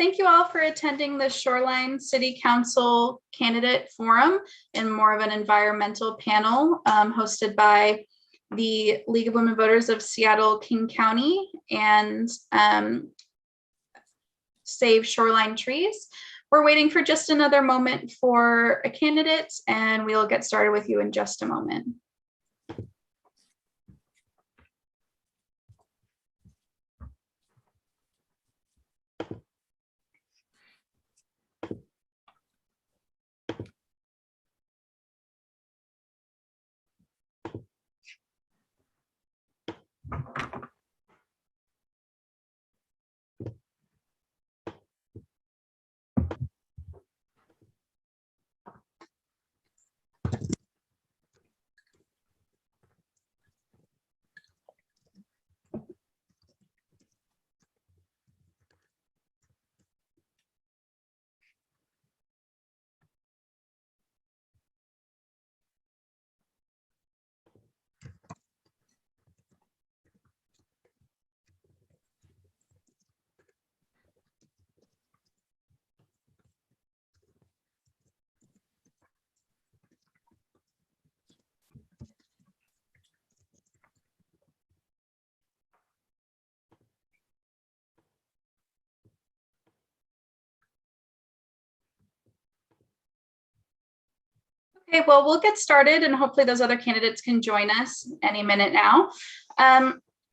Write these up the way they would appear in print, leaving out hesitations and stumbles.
thank you all for attending the Shoreline City Council Candidate Forum in more of an environmental panel hosted by the League of Women Voters of Seattle, King County, and Save Shoreline Trees. We're waiting for just another moment for a candidate, and we'll get started with you in just a moment. Okay, well, we'll get started and hopefully those other candidates can join us any minute now.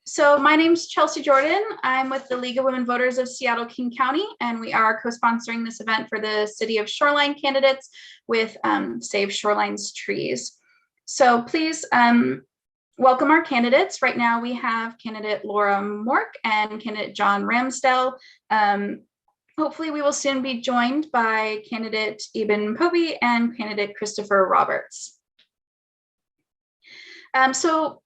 So my name's Chelsea Jordan. I'm with the League of Women Voters of Seattle, King County, and we are co-sponsoring this event for the City of Shoreline candidates with Save Shoreline's Trees. So please welcome our candidates. Right now we have candidate Laura Mork and candidate John Ramsdell. Hopefully we will soon be joined by candidate Eben Povey and candidate Christopher Roberts. So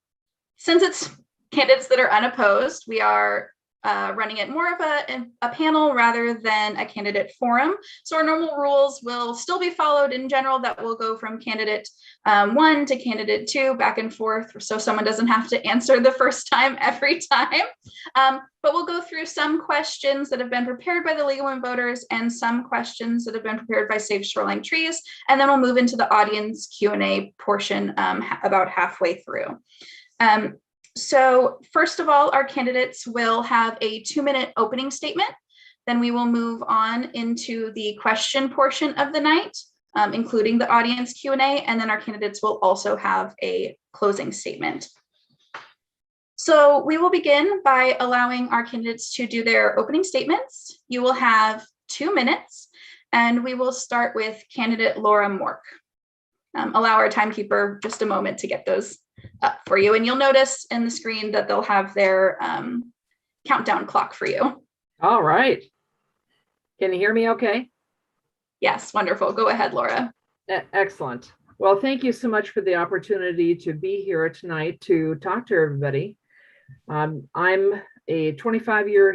since it's candidates that are unopposed, we are running it more of a panel rather than a candidate forum. So our normal rules will still be followed in general. That will go from candidate 1 to candidate 2 back and forth, so someone doesn't have to answer the first time every time. But we'll go through some questions that have been prepared by the League of Women Voters and some questions that have been prepared by Save Shoreline Trees, and then we'll move into the audience Q&A portion about halfway through. So first of all, our candidates will have a 2-minute opening statement. Then we will move on into the question portion of the night, including the audience Q&A, and then our candidates will also have a closing statement. So we will begin by allowing our candidates to do their opening statements. You will have 2 minutes, and we will start with candidate Laura Mork. Allow our timekeeper just a moment to get those up for you, and you'll notice in the screen that they'll have their countdown clock for you. All right. Can you hear me okay? Yes, wonderful. Go ahead, Laura. Excellent. Well, thank you so much for the opportunity to be here tonight to talk to everybody. I'm a 25-year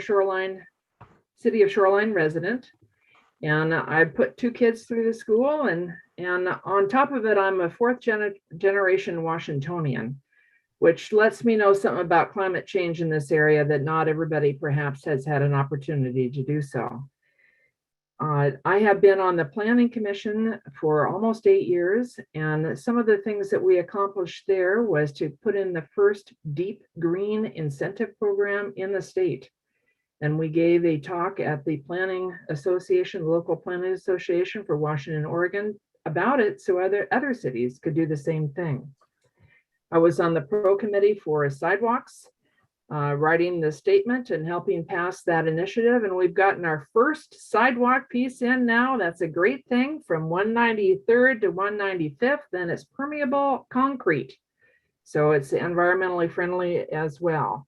City of Shoreline resident, and I put 2 kids through the school, and on top of it, I'm a 4th generation Washingtonian, which lets me know something about climate change in this area that not everybody perhaps has had an opportunity to do so. I have been on the Planning Commission for almost 8 years, and some of the things that we accomplished there was to put in the first deep green incentive program in the state. And we gave a talk at the Planning Association, Local Planning Association for Washington, Oregon about it, so other cities could do the same thing. I was on the Pro Committee for sidewalks, writing the statement and helping pass that initiative. And we've gotten our first sidewalk piece in now. That's a great thing, from 193rd to 195th, and it's permeable concrete. So it's environmentally friendly as well.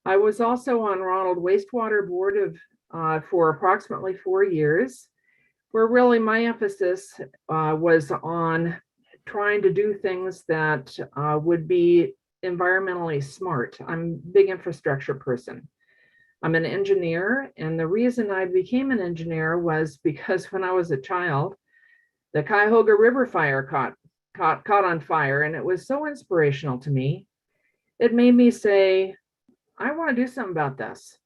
I was also on Ronald Wastewater Board for approximately 4 years, where really my emphasis was on trying to do things that would be environmentally smart. I'm a big infrastructure person. I'm an engineer, and the reason I became an engineer was because when I was a child, the Cuyahoga River fire caught on fire, and it was so inspirational to me. It made me say, I want to do something about this.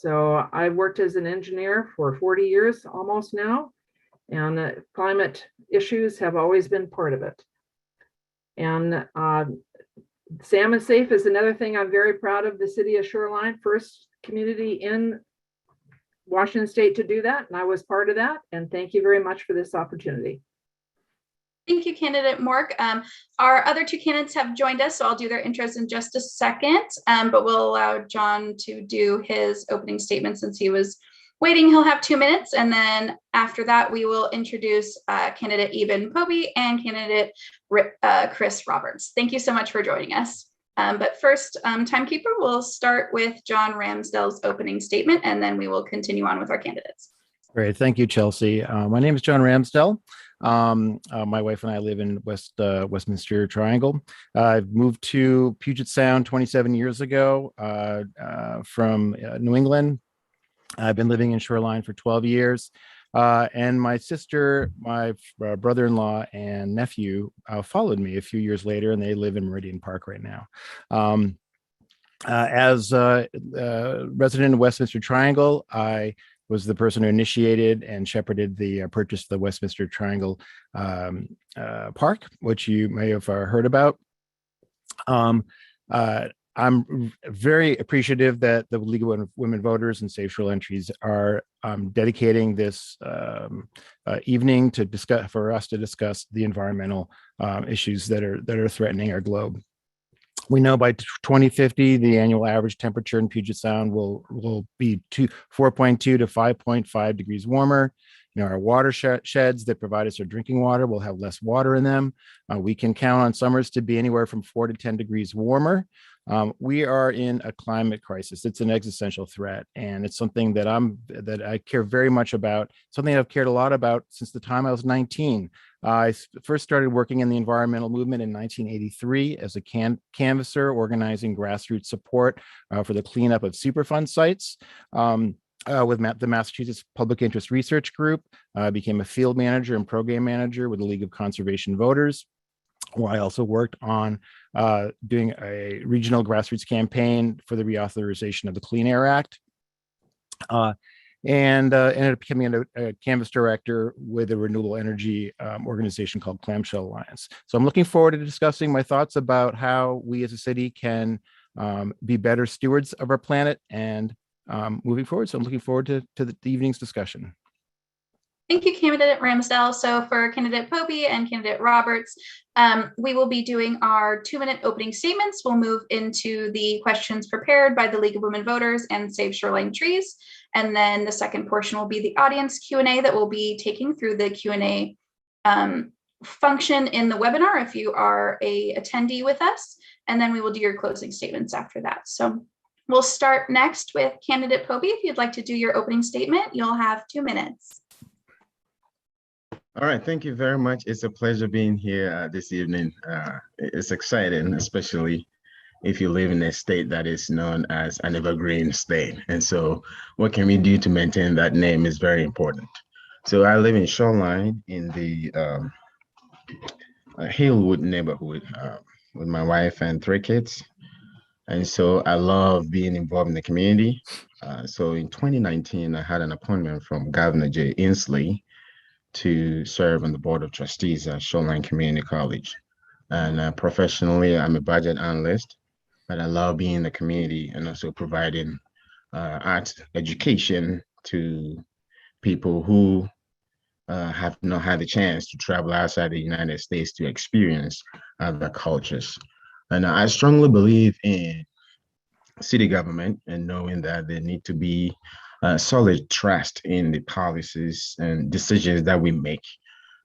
So I've worked as an engineer for 40 years almost now, and climate issues have always been part of it. And Salmon Safe is another thing I'm very proud of the city of Shoreline, first community in Washington State to do that. And I was part of that. And thank you very much for this opportunity. Thank you, candidate Mork. Our other two candidates have joined us, so I'll do their intros in just a second, but we'll allow John to do his opening statement since he was waiting. He'll have 2 minutes, and then after that, we will introduce candidate Eben Pobey and candidate Chris Roberts. Thank you so much for joining us. But first, timekeeper, we'll start with John Ramsdell's opening statement, and then we will continue on with our candidates. Great. Thank you, Chelsea. My name is John Ramsdell. My wife and I live in Westminster Triangle. I've moved to Puget Sound 27 years ago from New England. I've been living in Shoreline for 12 years. And my sister, my brother-in-law, and nephew followed me a few years later, and they live in Meridian Park right now. As a resident of Westminster Triangle, I was the person who initiated and shepherded the purchase of the Westminster Triangle Park, which you may have heard about. I'm very appreciative that the League of Women Voters and Safe Shoreline Trees are dedicating this evening to for us to discuss the environmental issues that are threatening our globe. We know by 2050, the annual average temperature in Puget Sound will be 4.2 to 5.5 degrees warmer. You know, our watersheds that provide us our drinking water will have less water in them. We can count on summers to be anywhere from 4 to 10 degrees warmer. We are in a climate crisis. It's an existential threat, and it's something that I care very much about. Something I've cared a lot about since the time I was 19. I first started working in the environmental movement in 1983 as a canvasser, organizing grassroots support for the cleanup of Superfund sites. With the Massachusetts Public Interest Research Group, became a field manager and program manager with the League of Conservation Voters, where I also worked on doing a regional grassroots campaign for the reauthorization of the Clean Air Act. And ended up becoming a canvas director with a renewable energy organization called Clamshell Alliance. So I'm looking forward to discussing my thoughts about how we as a city can be better stewards of our planet and moving forward. So I'm looking forward to the evening's discussion. Thank you, candidate Ramsdell. So for candidate Pobey and candidate Roberts, we will be doing our 2-minute opening statements. We'll move into the questions prepared by the League of Women Voters and Save Shoreline Trees. And then the second portion will be the audience Q&A that we'll be taking through the Q&A function in the webinar if you are a attendee with us. And then we will do your closing statements after that. So we'll start next with candidate Pobey. If you'd like to do your opening statement, you'll have 2 minutes. All right, thank you very much. It's a pleasure being here this evening. It's exciting, especially if you live in a state that is known as an evergreen state. And so what can we do to maintain that name is very important. So I live in Shoreline in the Hillwood neighborhood with my wife and 3 kids. And so I love being involved in the community. So in 2019, I had an appointment from Governor Jay Inslee to serve on the board of trustees at Shoreline Community College. And professionally, I'm a budget analyst, but I love being in the community and also providing art education to people who have not had the chance to travel outside the United States to experience other cultures. And I strongly believe in city government and knowing that there need to be solid trust in the policies and decisions that we make.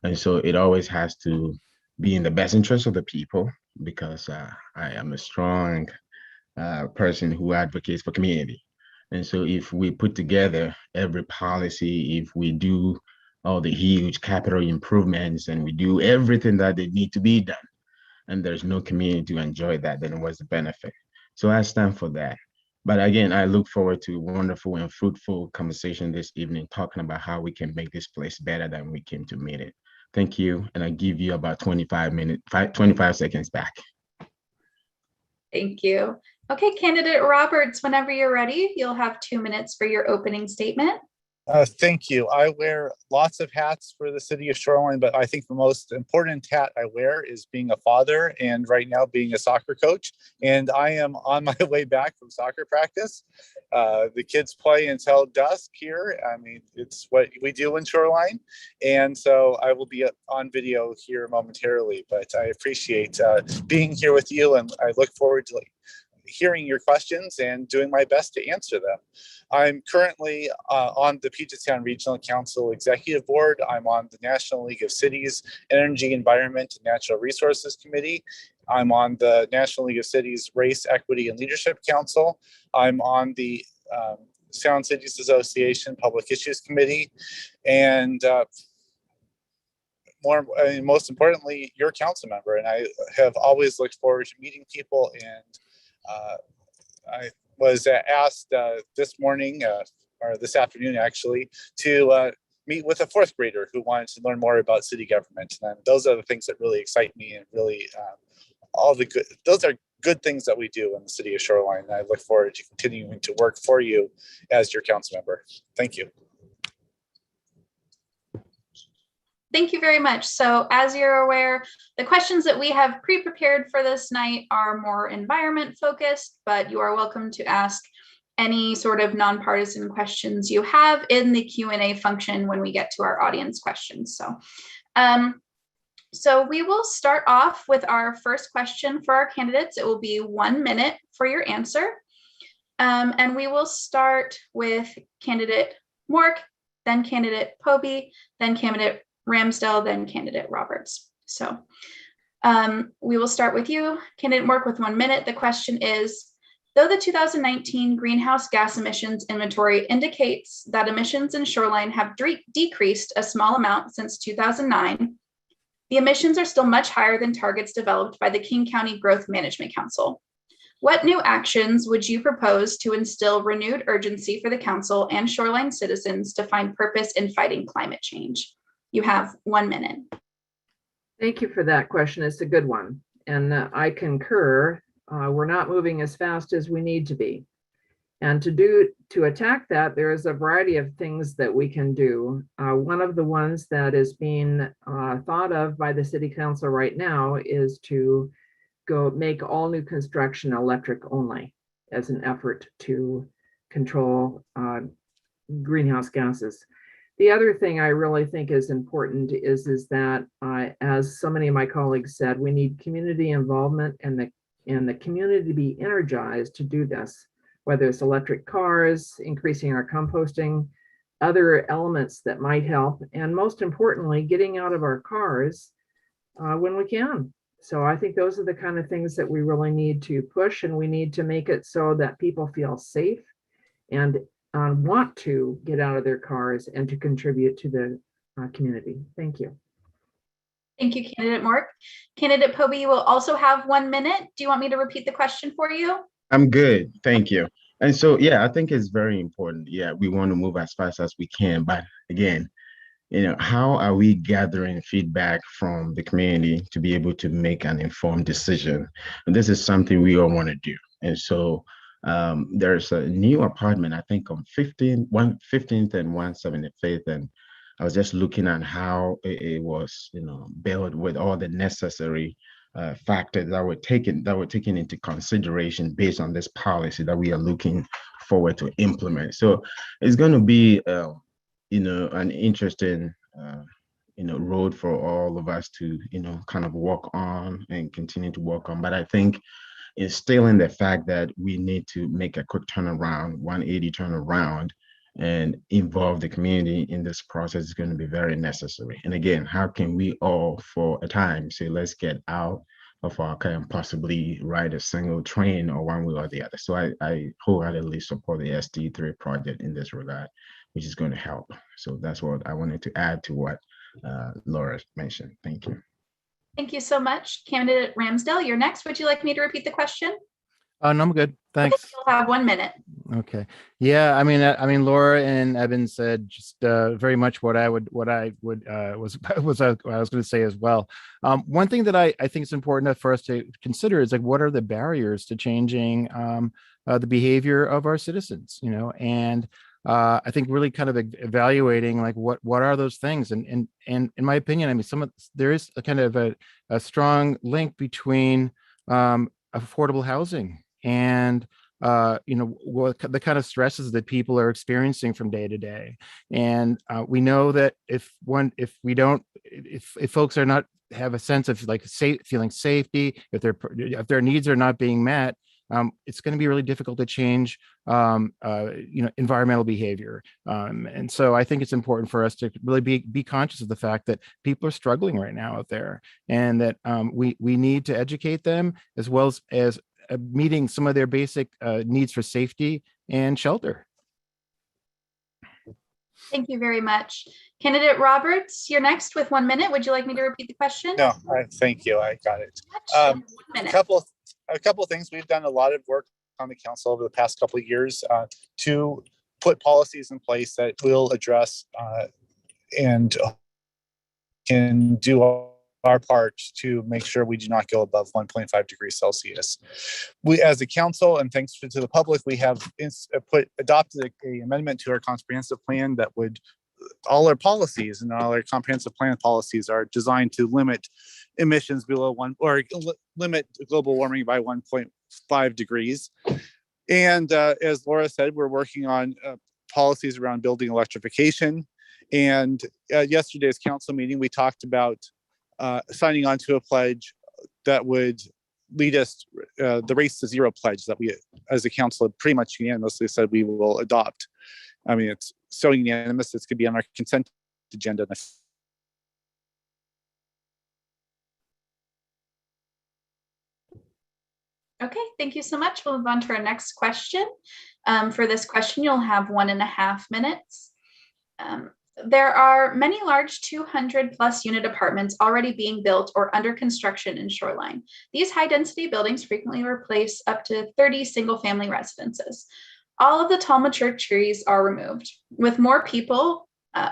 And so it always has to be in the best interest of the people, because I am a strong person who advocates for community. And so if we put together every policy, if we do all the huge capital improvements and we do everything that they need to be done, and there's no community to enjoy that, then what's the benefit? So I stand for that. But again, I look forward to a wonderful and fruitful conversation this evening, talking about how we can make this place better than we came to meet it. Thank you. And I give you about 25 seconds back. Thank you. Okay, candidate Roberts, whenever you're ready, you'll have 2 minutes for your opening statement. Thank you. I wear lots of hats for the city of Shoreline, but I think the most important hat I wear is being a father and right now being a soccer coach. And I am on my way back from soccer practice. The kids play until dusk here. I mean, it's what we do in Shoreline. And so I will be on video here momentarily, but I appreciate being here with you, and I look forward to hearing your questions and doing my best to answer them. I'm currently on the Puget Sound Regional Council Executive Board. I'm on the National League of Cities Energy, Environment, and Natural Resources Committee. I'm on the National League of Cities Race, Equity, and Leadership Council. I'm on the Sound Cities Association Public Issues Committee. And most importantly, you're a council member. And I have always looked forward to meeting people, and I was asked this morning or this afternoon actually to meet with a fourth grader who wanted to learn more about city government. And those are the things that really excite me, and really those are good things that we do in the city of Shoreline. And I look forward to continuing to work for you as your council member. Thank you. Thank you very much. So as you're aware, the questions that we have pre-prepared for this night are more environment focused, but you are welcome to ask any sort of nonpartisan questions you have in the Q&A function when we get to our audience questions. So we will start off with our first question for our candidates. It will be 1 minute for your answer. And we will start with candidate Mork, then candidate Pobey, then candidate Ramsdell, then candidate Roberts. So we will start with you, candidate Mork, with 1 minute. The question is, though the 2019 greenhouse gas emissions inventory indicates that emissions in Shoreline have decreased a small amount since 2009, the emissions are still much higher than targets developed by the King County Growth Management Council. What new actions would you propose to instill renewed urgency for the council and Shoreline citizens to find purpose in fighting climate change? You have 1 minute. Thank you for that question. It's a good one. And I concur. We're not moving as fast as we need to be. And to attack that, there is a variety of things that we can do. One of the ones that is being thought of by the city council right now is to go make all new construction electric only as an effort to control greenhouse gases. The other thing I really think is important is that, as so many of my colleagues said, we need community involvement and the community to be energized to do this, whether it's electric cars, increasing our composting, other elements that might help, and most importantly, getting out of our cars when we can. So I think those are the kind of things that we really need to push, and we need to make it so that people feel safe and want to get out of their cars and to contribute to the community. Thank you. Thank you, candidate Mork. Candidate Pobey, you will also have 1 minute. Do you want me to repeat the question for you? I'm good. Thank you. And so, yeah, I think it's very important. Yeah, we want to move as fast as we can. But again, how are we gathering feedback from the community to be able to make an informed decision? And this is something we all want to do. And so there's a new apartment, I think on 15th and 175th. And I was just looking at how it was, built with all the necessary factors that were taken into consideration based on this policy that we are looking forward to implement. So it's going to be, an interesting, road for all of us to, kind of walk on and continue to work on. But I think instilling the fact that we need to make a quick turnaround, 180 turnaround, and involve the community in this process is going to be very necessary. And again, how can we all for a time say, let's get out of our car and possibly ride a single train or one way or the other? So I wholeheartedly support the ST3 project in this regard, which is going to help. So that's what I wanted to add to what Laura mentioned. Thank you. Thank you so much. Candidate Ramsdell, you're next. Would you like me to repeat the question? No, I'm good. Thanks. You'll have 1 minute. Okay. Yeah. I mean, Laura and Evan said just very much what I was going to say as well. One thing that I think is important for us to consider is like, what are the barriers to changing the behavior of our citizens, you know, and I think really kind of evaluating like what are those things, and in my opinion, I mean, there is a kind of a strong link between affordable housing and you know, what the kind of stresses that people are experiencing from day to day. And we know that if folks are not have a sense of like feeling safety, if their needs are not being met, it's going to be really difficult to change, you know, environmental behavior. And so I think it's important for us to really be conscious of the fact that people are struggling right now out there, and that we need to educate them as well as meeting some of their basic needs for safety and shelter. Thank you very much. Candidate Roberts, you're next with 1 minute. Would you like me to repeat the question? No, thank you. I got it. 1 A minute. couple of things. We've done a lot of work on the council over the past couple of years to put policies in place that will address and can do our part to make sure we do not go above 1.5 degrees Celsius. We, as a council, and thanks to the public, we have adopted an amendment to our comprehensive plan that would, all our policies and all our comprehensive plan policies are designed to limit emissions below limit global warming by 1.5 degrees. And as Laura said, we're working on policies around building electrification. And yesterday's council meeting, we talked about signing on to a pledge that would lead us, the Race to Zero pledge that we, as a council, pretty much unanimously said we will adopt. I mean, it's so unanimous, it's going to be on our consent agenda. Okay, thank you so much. We'll move on to our next question. For this question, you'll have 1.5 minutes. There are many large 200+ unit apartments already being built or under construction in Shoreline. These high density buildings frequently replace up to 30 single family residences. All of the tall mature trees are removed. With more people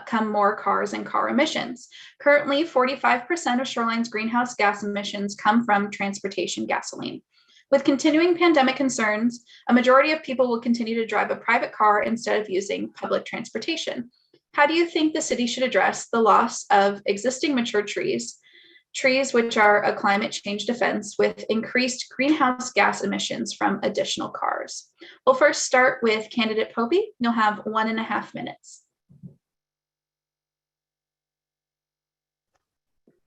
come more cars and car emissions. Currently, 45% of Shoreline's greenhouse gas emissions come from transportation gasoline. With continuing pandemic concerns, a majority of people will continue to drive a private car instead of using public transportation. How do you think the city should address the loss of existing mature trees which are a climate change defense, with increased greenhouse gas emissions from additional cars? We'll first start with candidate Popey. You'll have 1.5 minutes.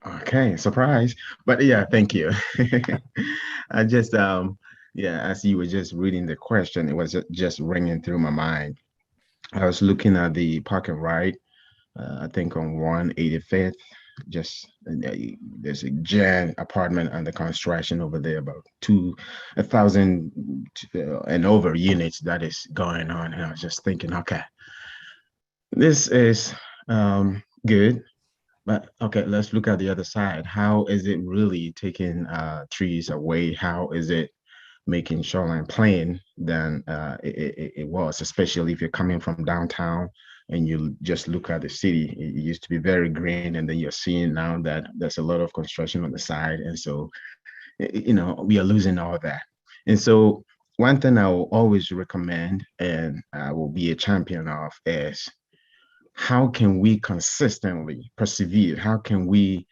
Okay, surprise. But yeah, thank you. I just, yeah, as you were just reading the question, it was just ringing through my mind. I was looking at the park and ride, I think on 185th, just there's a giant apartment under construction over there, about 1,000 and over units that is going on. And I was just thinking, okay, this is good. But okay, let's look at the other side. How is it really taking trees away? How is it making Shoreline plain than it was, especially if you're coming from downtown and you just look at the city? It used to be very green, and then you're seeing now that there's a lot of construction on the side. And so, you know, we are losing all that. And so one thing I will always recommend, and I will be a champion of, is how can we consistently persevere? How can we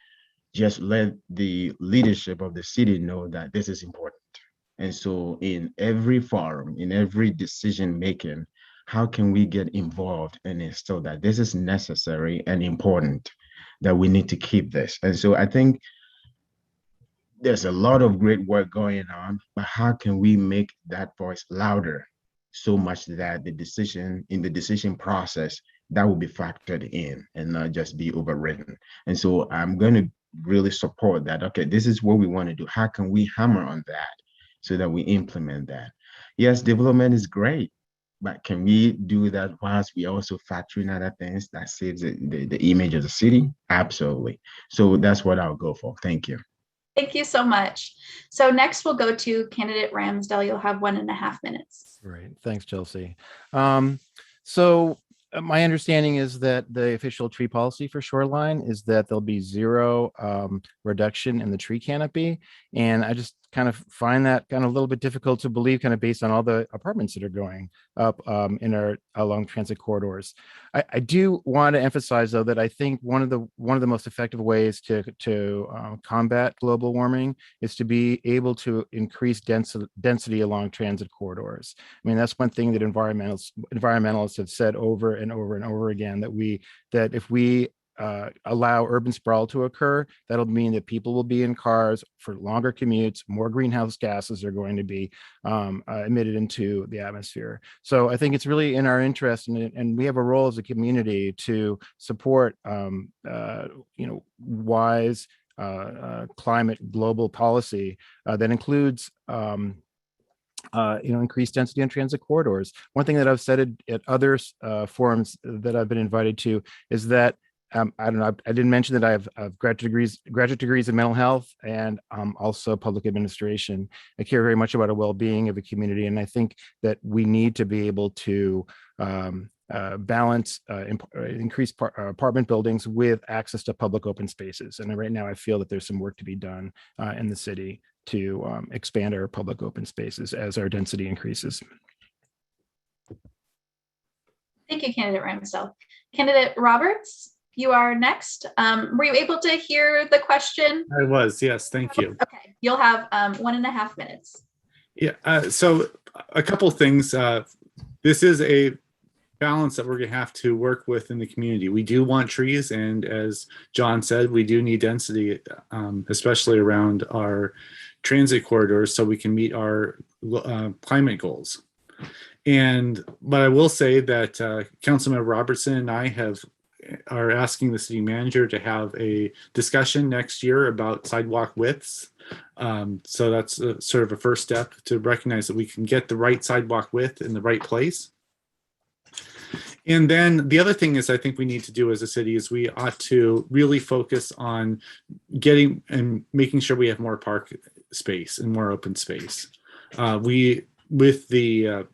just let the leadership of the city know that this is important? And so in every forum, in every decision making, how can we get involved and instill that this is necessary and important, that we need to keep this? And so I think there's a lot of great work going on, but how can we make that voice louder so much that the decision process, that will be factored in and not just be overridden? And so I'm going to really support that. Okay, this is what we want to do. How can we hammer on that so that we implement that? Yes, development is great, but can we do that whilst we also factor in other things that saves the image of the city? Absolutely. So that's what I'll go for. Thank you. Thank you so much. So next we'll go to candidate Ramsdell. You'll have 1.5 minutes. Great. Thanks, Chelsea. So my understanding is that the official tree policy for Shoreline is that there'll be zero reduction in the tree canopy. And I just kind of find that kind of a little bit difficult to believe, kind of based on all the apartments that are going up in our along transit corridors. I do want to emphasize, though, that I think one of the most effective ways to combat global warming is to be able to increase density along transit corridors. I mean, that's one thing that environmentalists have said over and over and over again, that if we allow urban sprawl to occur, that'll mean that people will be in cars for longer commutes, more greenhouse gases are going to be emitted into the atmosphere. So I think it's really in our interest, and we have a role as a community to support wise climate global policy that includes increased density on transit corridors. One thing that I've said at other forums that I've been invited to is that I don't know, I didn't mention that I have graduate degrees in mental health and also public administration. I care very much about the well-being of the community, and I think that we need to be able to balance increased apartment buildings with access to public open spaces. And right now I feel that there's some work to be done in the city to expand our public open spaces as our density increases. Thank you, candidate Ramsdell. Candidate Roberts, you are next. Were you able to hear the question? I was, yes, thank you. Okay, you'll have 1.5 minutes. Yeah, so a couple things. This is a balance that we're going to have to work with in the community. We do want trees, and as John said, we do need density, especially around our transit corridors, so we can meet our climate goals. But I will say that Councilmember Robertson and I are asking the city manager to have a discussion next year about sidewalk widths. So that's sort of a first step to recognize that we can get the right sidewalk width in the right place. And then the other thing is, I think we need to do as a city is we ought to really focus on getting and making sure we have more park space and more open space. With the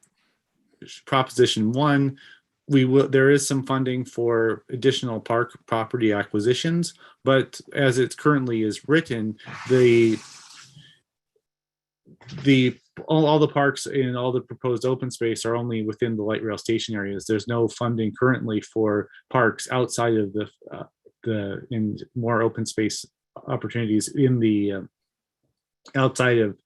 Proposition 1, there is some funding for additional park property acquisitions, but as it currently is written, all the parks and all the proposed open space are only within the light rail station areas. There's no funding currently for parks outside of in more open space opportunities in the outside of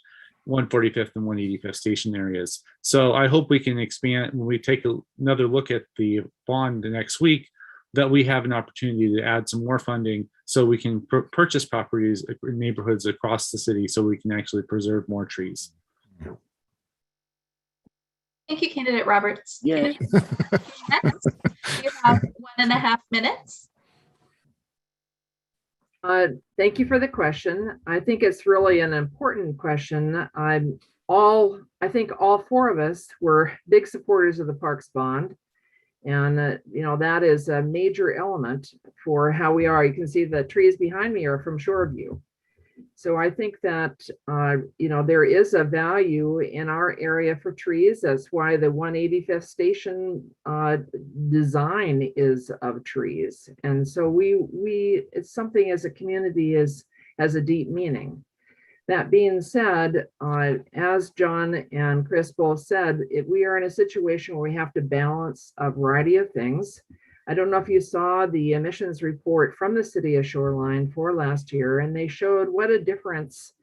145th and 185th station areas. So I hope we can expand when we take another look at the bond the next week, that we have an opportunity to add some more funding so we can purchase properties in neighborhoods across the city so we can actually preserve more trees. Thank you, candidate Roberts. Yeah. Next, you have 1.5 minutes. Thank you for the question. I think it's really an important question. I think all four of us were big supporters of the Parks Bond. And, that is a major element for how we are. You can see the trees behind me are from Shoreview. So I think that, there is a value in our area for trees. That's why the 185th station design is of trees. And so it's something as a community has a deep meaning. That being said, as John and Chris both said, we are in a situation where we have to balance a variety of things. I don't know if you saw the emissions report from the city of Shoreline for last year, and they showed what a difference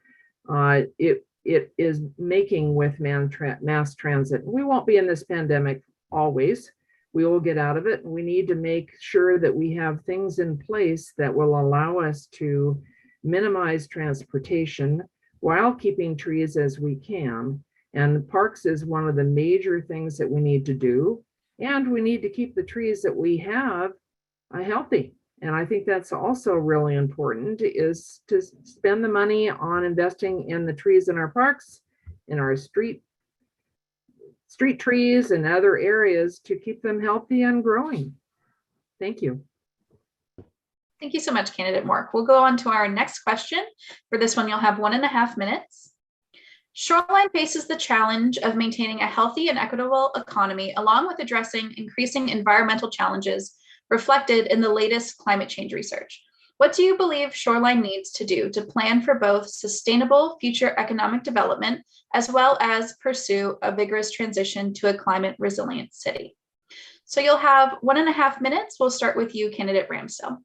it is making with mass transit. We won't be in this pandemic always. We will get out of it, and we need to make sure that we have things in place that will allow us to minimize transportation while keeping trees as we can. And parks is one of the major things that we need to do. And we need to keep the trees that we have healthy. And I think that's also really important, is to spend the money on investing in the trees in our parks, in our street trees and other areas to keep them healthy and growing. Thank you. Thank you so much, candidate Mork. We'll go on to our next question. For this one, you'll have 1.5 minutes. Shoreline faces the challenge of maintaining a healthy and equitable economy, along with addressing increasing environmental challenges reflected in the latest climate change research. What do you believe Shoreline needs to do to plan for both sustainable future economic development, as well as pursue a vigorous transition to a climate resilient city? So you'll have 1.5 minutes. We'll start with you, candidate Ramsdell.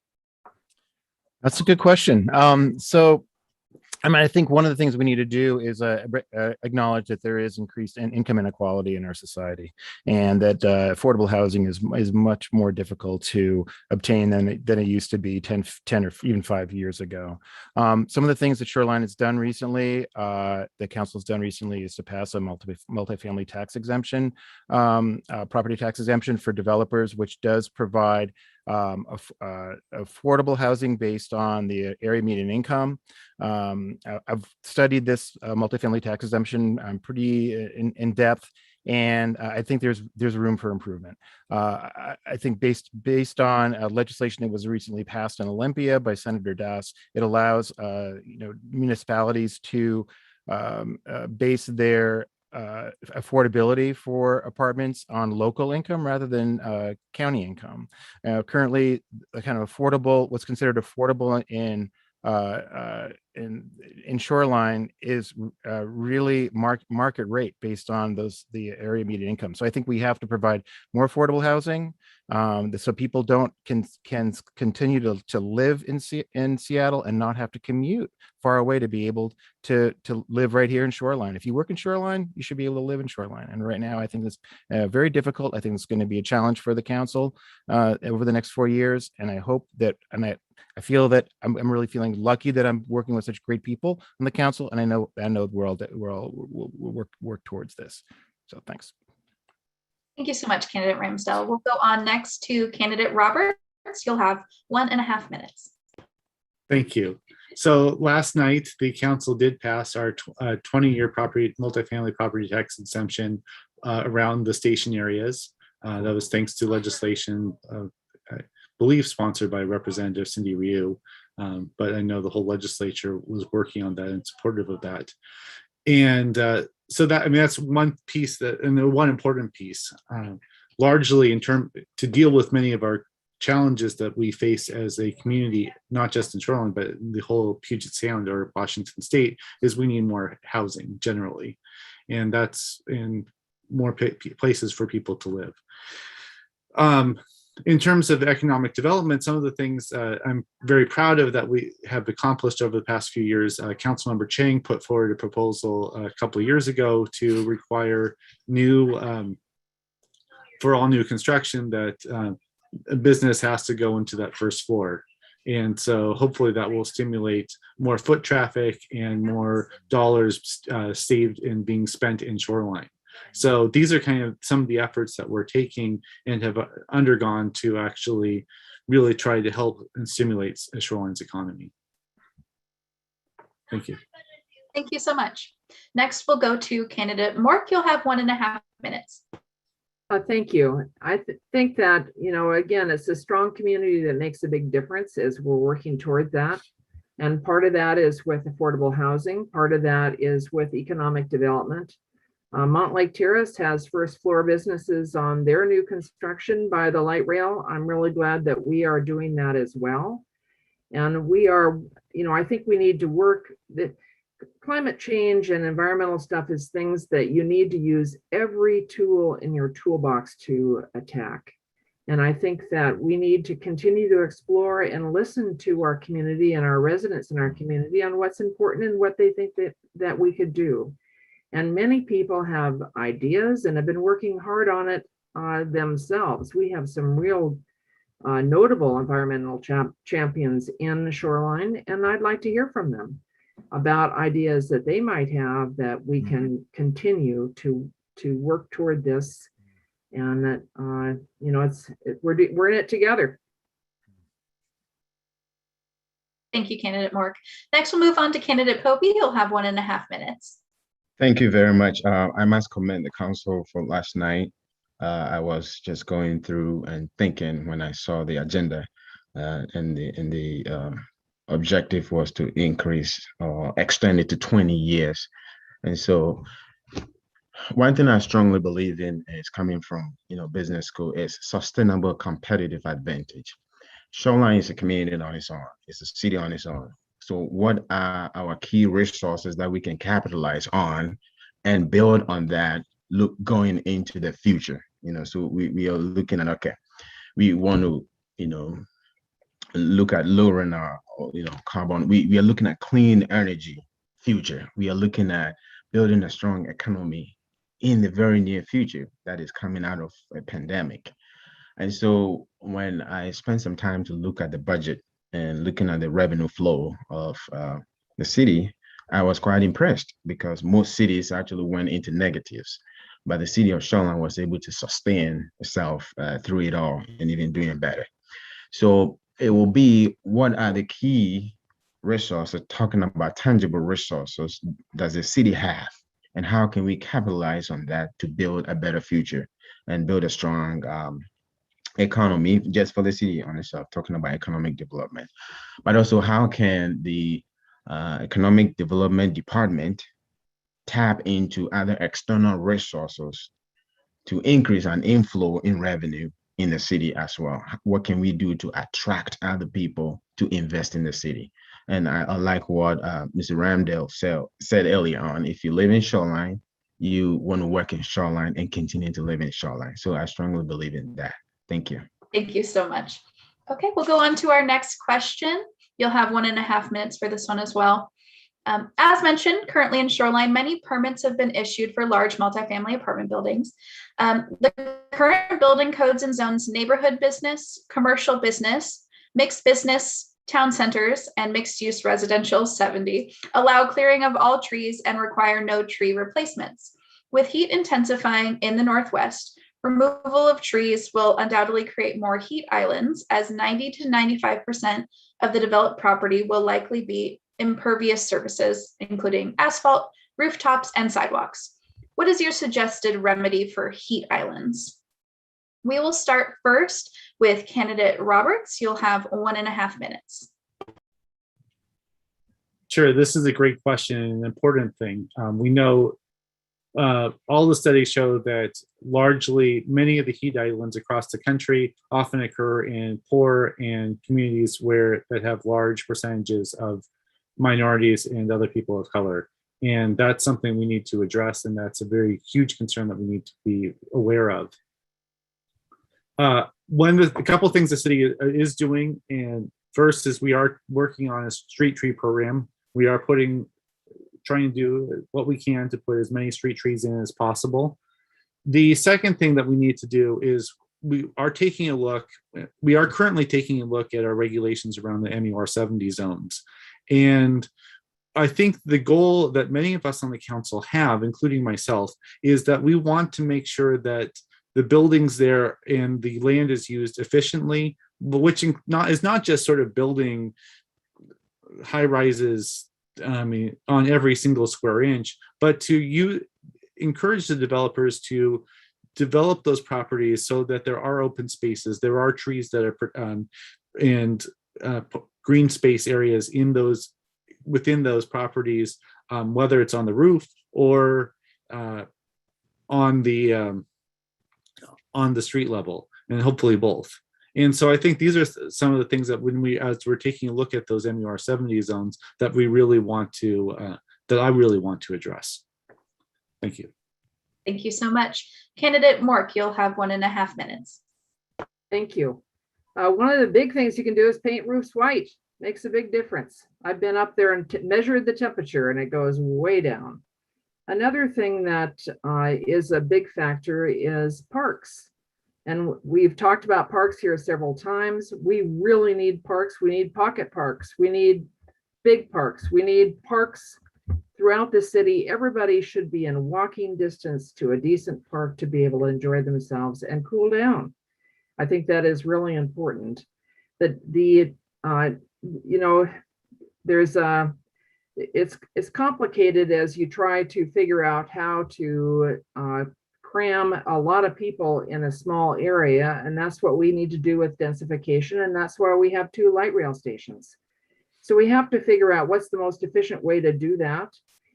That's a good question. I think one of the things we need to do is acknowledge that there is increased income inequality in our society, and that affordable housing is much more difficult to obtain than it used to be 10 or even 5 years ago. Some of the things that Shoreline has done recently, the council's done recently, is to pass a multifamily tax exemption, property tax exemption for developers, which does provide affordable housing based on the area median income. I've studied this multifamily tax exemption pretty in depth, and I think there's room for improvement. I think based on legislation that was recently passed in Olympia by Senator Das, it allows municipalities to base their affordability for apartments on local income rather than county income. Currently, kind of what's considered affordable in Shoreline is really market rate based on the area median income. So I think we have to provide more affordable housing, so people can continue to live in Seattle and not have to commute far away to be able to live right here in Shoreline. If you work in Shoreline, you should be able to live in Shoreline. And right now, I think it's very difficult. I think it's going to be a challenge for the council over the next 4 years. And I hope that, I feel that I'm really feeling lucky that I'm working with such great people on the council, and I know we'll work towards this. So thanks. Thank you so much, candidate Ramsdell. We'll go on next to candidate Roberts. You'll have 1.5 minutes. Thank you. So last night, the council did pass our 20-year multifamily property tax exemption around the station areas. That was thanks to legislation, I believe sponsored by Representative Cindy Ryu, but I know the whole legislature was working on that and supportive of that. And so that's one piece and the one important piece, largely to deal with many of our challenges that we face as a community, not just in Shoreline, but in the whole Puget Sound or Washington State, is we need more housing generally. And that's in more places for people to live. In terms of economic development, some of the things I'm very proud of that we have accomplished over the past few years, Councilmember Chang put forward a proposal a couple of years ago to require for all new construction that a business has to go into that first floor. And so hopefully that will stimulate more foot traffic and more dollars saved and being spent in Shoreline. So these are kind of some of the efforts that we're taking and have undergone to actually really try to help and stimulate Shoreline's economy. Thank you. Thank you so much. Next, we'll go to candidate Mork. You'll have 1.5 minutes. Thank you. I think that, again, it's a strong community that makes a big difference as we're working toward that. And part of that is with affordable housing. Part of that is with economic development. Montlake Terrace has first floor businesses on their new construction by the light rail. I'm really glad that we are doing that as well. And we are, I think we need to work that. Climate change and environmental stuff is things that you need to use every tool in your toolbox to attack. And I think that we need to continue to explore and listen to our community and our residents in our community on what's important and what they think that we could do. And many people have ideas and have been working hard on it themselves. We have some real notable environmental champions in Shoreline, and I'd like to hear from them about ideas that they might have that we can continue to work toward this, and that we're in it together. Thank you, candidate Mork. Next, we'll move on to candidate Popey. You'll have 1.5 minutes. Thank you very much. I must commend the council for last night. I was just going through and thinking when I saw the agenda. and the objective was to increase or extend it to 20 years. And so one thing I strongly believe in is coming from, business school is sustainable competitive advantage. Shoreline is a community on its own. It's a city on its own. So what are our key resources that we can capitalize on and build on that look going into the future? So we are looking at, okay, we want to, look at lowering our, carbon. We are looking at clean energy future. We are looking at building a strong economy in the very near future that is coming out of a pandemic. And so when I spent some time to look at the budget and looking at the revenue flow of the city, I was quite impressed because most cities actually went into negatives, but the city of Shoreline was able to sustain itself through it all and even doing better. So it will be, what are the key resources, talking about tangible resources does the city have? And how can we capitalize on that to build a better future and build a strong economy just for the city on itself, talking about economic development. But also, how can the economic development department tap into other external resources to increase an inflow in revenue in the city as well? What can we do to attract other people to invest in the city? And I like what Mr. Ramdale said earlier on. If you live in Shoreline, you want to work in Shoreline and continue to live in Shoreline. So I strongly believe in that. Thank you. Thank you so much. Okay, we'll go on to our next question. You'll have 1.5 minutes for this one as well. As mentioned, currently in Shoreline, many permits have been issued for large multifamily apartment buildings. The current building codes and zones neighborhood business, commercial business, mixed business, town centers, and mixed-use residential 70 allow clearing of all trees and require no tree replacements. With heat intensifying in the Northwest, removal of trees will undoubtedly create more heat islands, as 90 to 95% of the developed property will likely be impervious surfaces, including asphalt, rooftops, and sidewalks. What is your suggested remedy for heat islands? We will start first with candidate Roberts. You'll have 1.5 minutes. Sure, this is a great question and an important thing. We know all the studies show that largely many of the heat islands across the country often occur in poor and communities that have large percentages of minorities and other people of color. And that's something we need to address, and that's a very huge concern that we need to be aware of. A couple of things the city is doing, and first is we are working on a street tree program. We are trying to do what we can to put as many street trees in as possible. The second thing that we need to do is we are currently taking a look at our regulations around the MUR 70 zones. And I think the goal that many of us on the council have, including myself, is that we want to make sure that the buildings there and the land is used efficiently, which is not just sort of building high rises on every single square inch, but to encourage the developers to develop those properties so that there are open spaces, there are trees that are and green space areas within those properties, whether it's on the roof or on the street level, and hopefully both. And so I think these are some of the things that as we're taking a look at those MUR 70 zones, that we really want to, that I really want to address. Thank you. Thank you so much. Candidate Mork, you'll have 1.5 minutes. Thank you. One of the big things you can do is paint roofs white. Makes a big difference. I've been up there and measured the temperature, and it goes way down. Another thing that is a big factor is parks. And we've talked about parks here several times. We really need parks. We need pocket parks. We need big parks. We need parks throughout the city. Everybody should be in walking distance to a decent park to be able to enjoy themselves and cool down. I think that is really important. That it's complicated as you try to figure out how to cram a lot of people in a small area, and that's what we need to do with densification, and that's why we have 2 light rail stations. So we have to figure out what's the most efficient way to do that,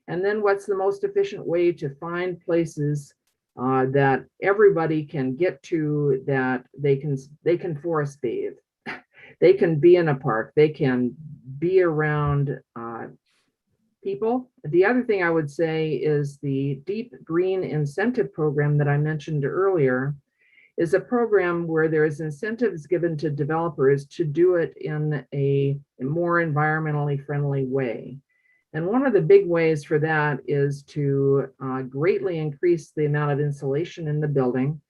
and then what's the most efficient way to find places that everybody can get to, that they can forest bathe, they can be in a park, they can be around people. The other thing I would say is the Deep Green Incentive Program that I mentioned earlier is a program where there is incentives given to developers to do it in a more environmentally friendly way. And one of the big ways for that is to greatly increase the amount of insulation in the building,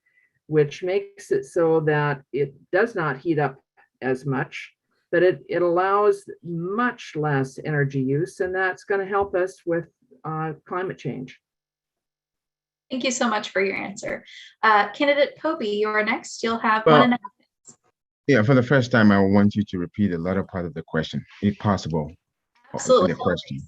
which makes it so that it does not heat up as much, but it allows much less energy use, and that's going to help us with climate change. Thank you so much for your answer. Candidate Kobe, you're next. You'll have Well, 1.5 minutes. Yeah, for the first time, I want you to repeat the latter part of the question, if possible. Absolutely. The question.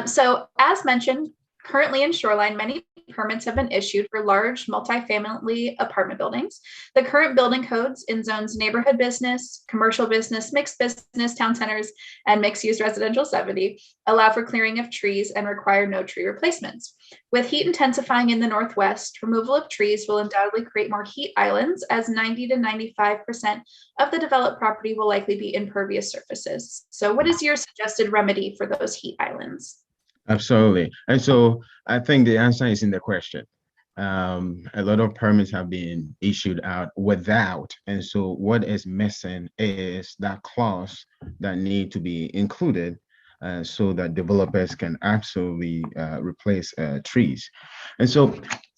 So as mentioned, currently in Shoreline, many permits have been issued for large multifamily apartment buildings. The current building codes in zones neighborhood business, commercial business, mixed business, town centers, and mixed-use residential 70 allow for clearing of trees and require no tree replacements. With heat intensifying in the Northwest, removal of trees will undoubtedly create more heat islands, as 90 to 95% of the developed property will likely be impervious surfaces. So what is your suggested remedy for those heat islands? Absolutely. And so I think the answer is in the question. A lot of permits have been issued out without. And so what is missing is that clause that need to be included so that developers can absolutely replace trees. And so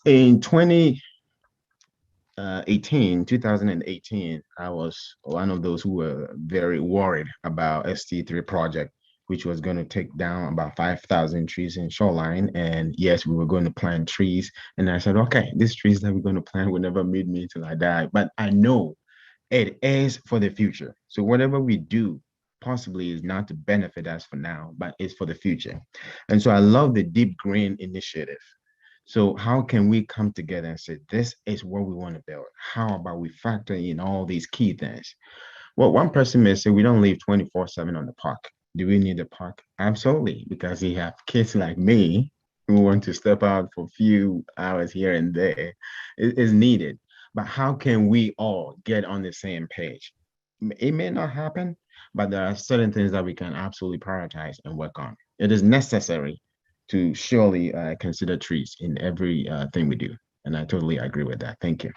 in 2018, I was one of those who were very worried about ST3 project, which was going to take down about 5,000 trees in Shoreline. And yes, we were going to plant trees. And I said, okay, these trees that we're going to plant will never meet me till I die. But I know it is for the future. So whatever we do possibly is not to benefit us for now, but it's for the future. And so I love the Deep Green Initiative. So how can we come together and say, this is what we want to build? How about we factor in all these key things? Well, one person may say we don't live 24/7 on the park. Do we need a park? Absolutely, because you have kids like me who want to step out for a few hours here and there. It is needed. But how can we all get on the same page? It may not happen, but there are certain things that we can absolutely prioritize and work on. It is necessary to surely consider trees in every thing we do. And I totally agree with that. Thank you.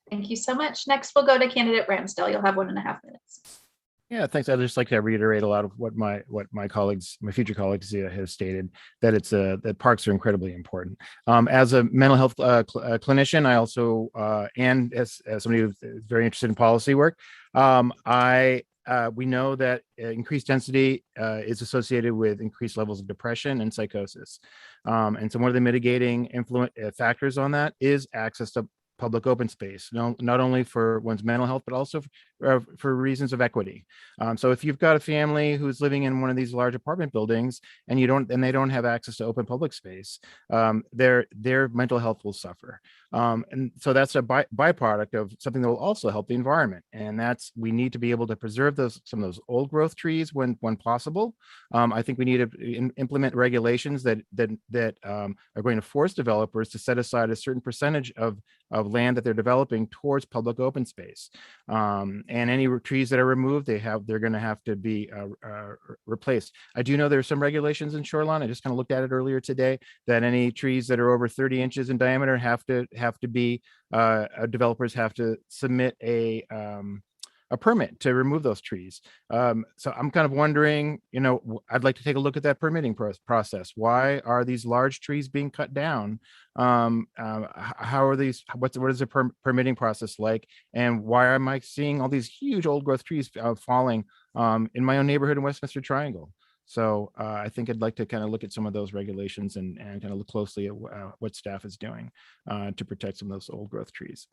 Thank you so much. Next, we'll go to candidate Ramsdale. You'll have 1.5 minutes. Yeah, thanks. I'd just like to reiterate a lot of what my colleagues, my future colleagues, have stated, that that parks are incredibly important. As a mental health clinician, I also and as somebody who's very interested in policy work, we know that increased density is associated with increased levels of depression and psychosis. And so one of the mitigating factors on that is access to public open space, not only for one's mental health, but also for reasons of equity. So if you've got a family who's living in one of these large apartment buildings and they don't have access to open public space, their mental health will suffer. And so that's a byproduct of something that will also help the environment. And we need to be able to preserve some of those old growth trees when possible. I think we need to implement regulations that are going to force developers to set aside a certain percentage of land that they're developing towards public open space. And any trees that are removed, they're going to have to be replaced. I do know there's some regulations in Shoreline. I just kind of looked at it earlier today, that any trees that are over 30 inches in diameter have to be developers have to submit a permit to remove those trees. So I'm kind of wondering, I'd like to take a look at that permitting process. Why are these large trees being cut down? How are these? What is the permitting process like? And why am I seeing all these huge old growth trees falling in my own neighborhood in Westminster Triangle? So I think I'd like to kind of look at some of those regulations and kind of look closely at what staff is doing to protect some of those old growth trees.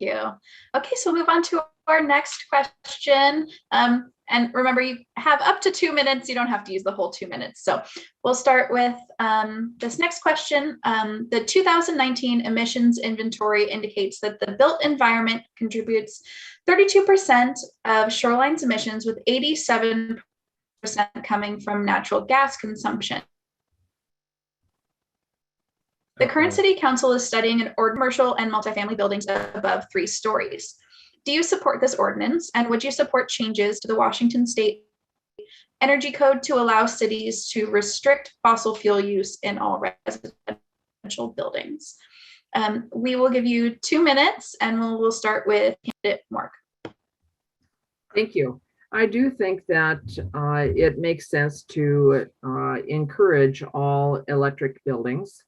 Yeah. Okay, so we'll move on to our next question. And remember, you have up to 2 minutes. You don't have to use the whole 2 minutes. So we'll start with this next question. The 2019 emissions inventory indicates that the built environment contributes 32% of Shoreline's emissions, with 87% coming from natural gas consumption. The current city council is studying an commercial and multifamily buildings above 3 stories. Do you support this ordinance, and would you support changes to the Washington State Energy Code to allow cities to restrict fossil fuel use in all residential buildings? We will give you 2 minutes, and we'll start with candidate Mark. Thank you. I do think that it makes sense to encourage all electric buildings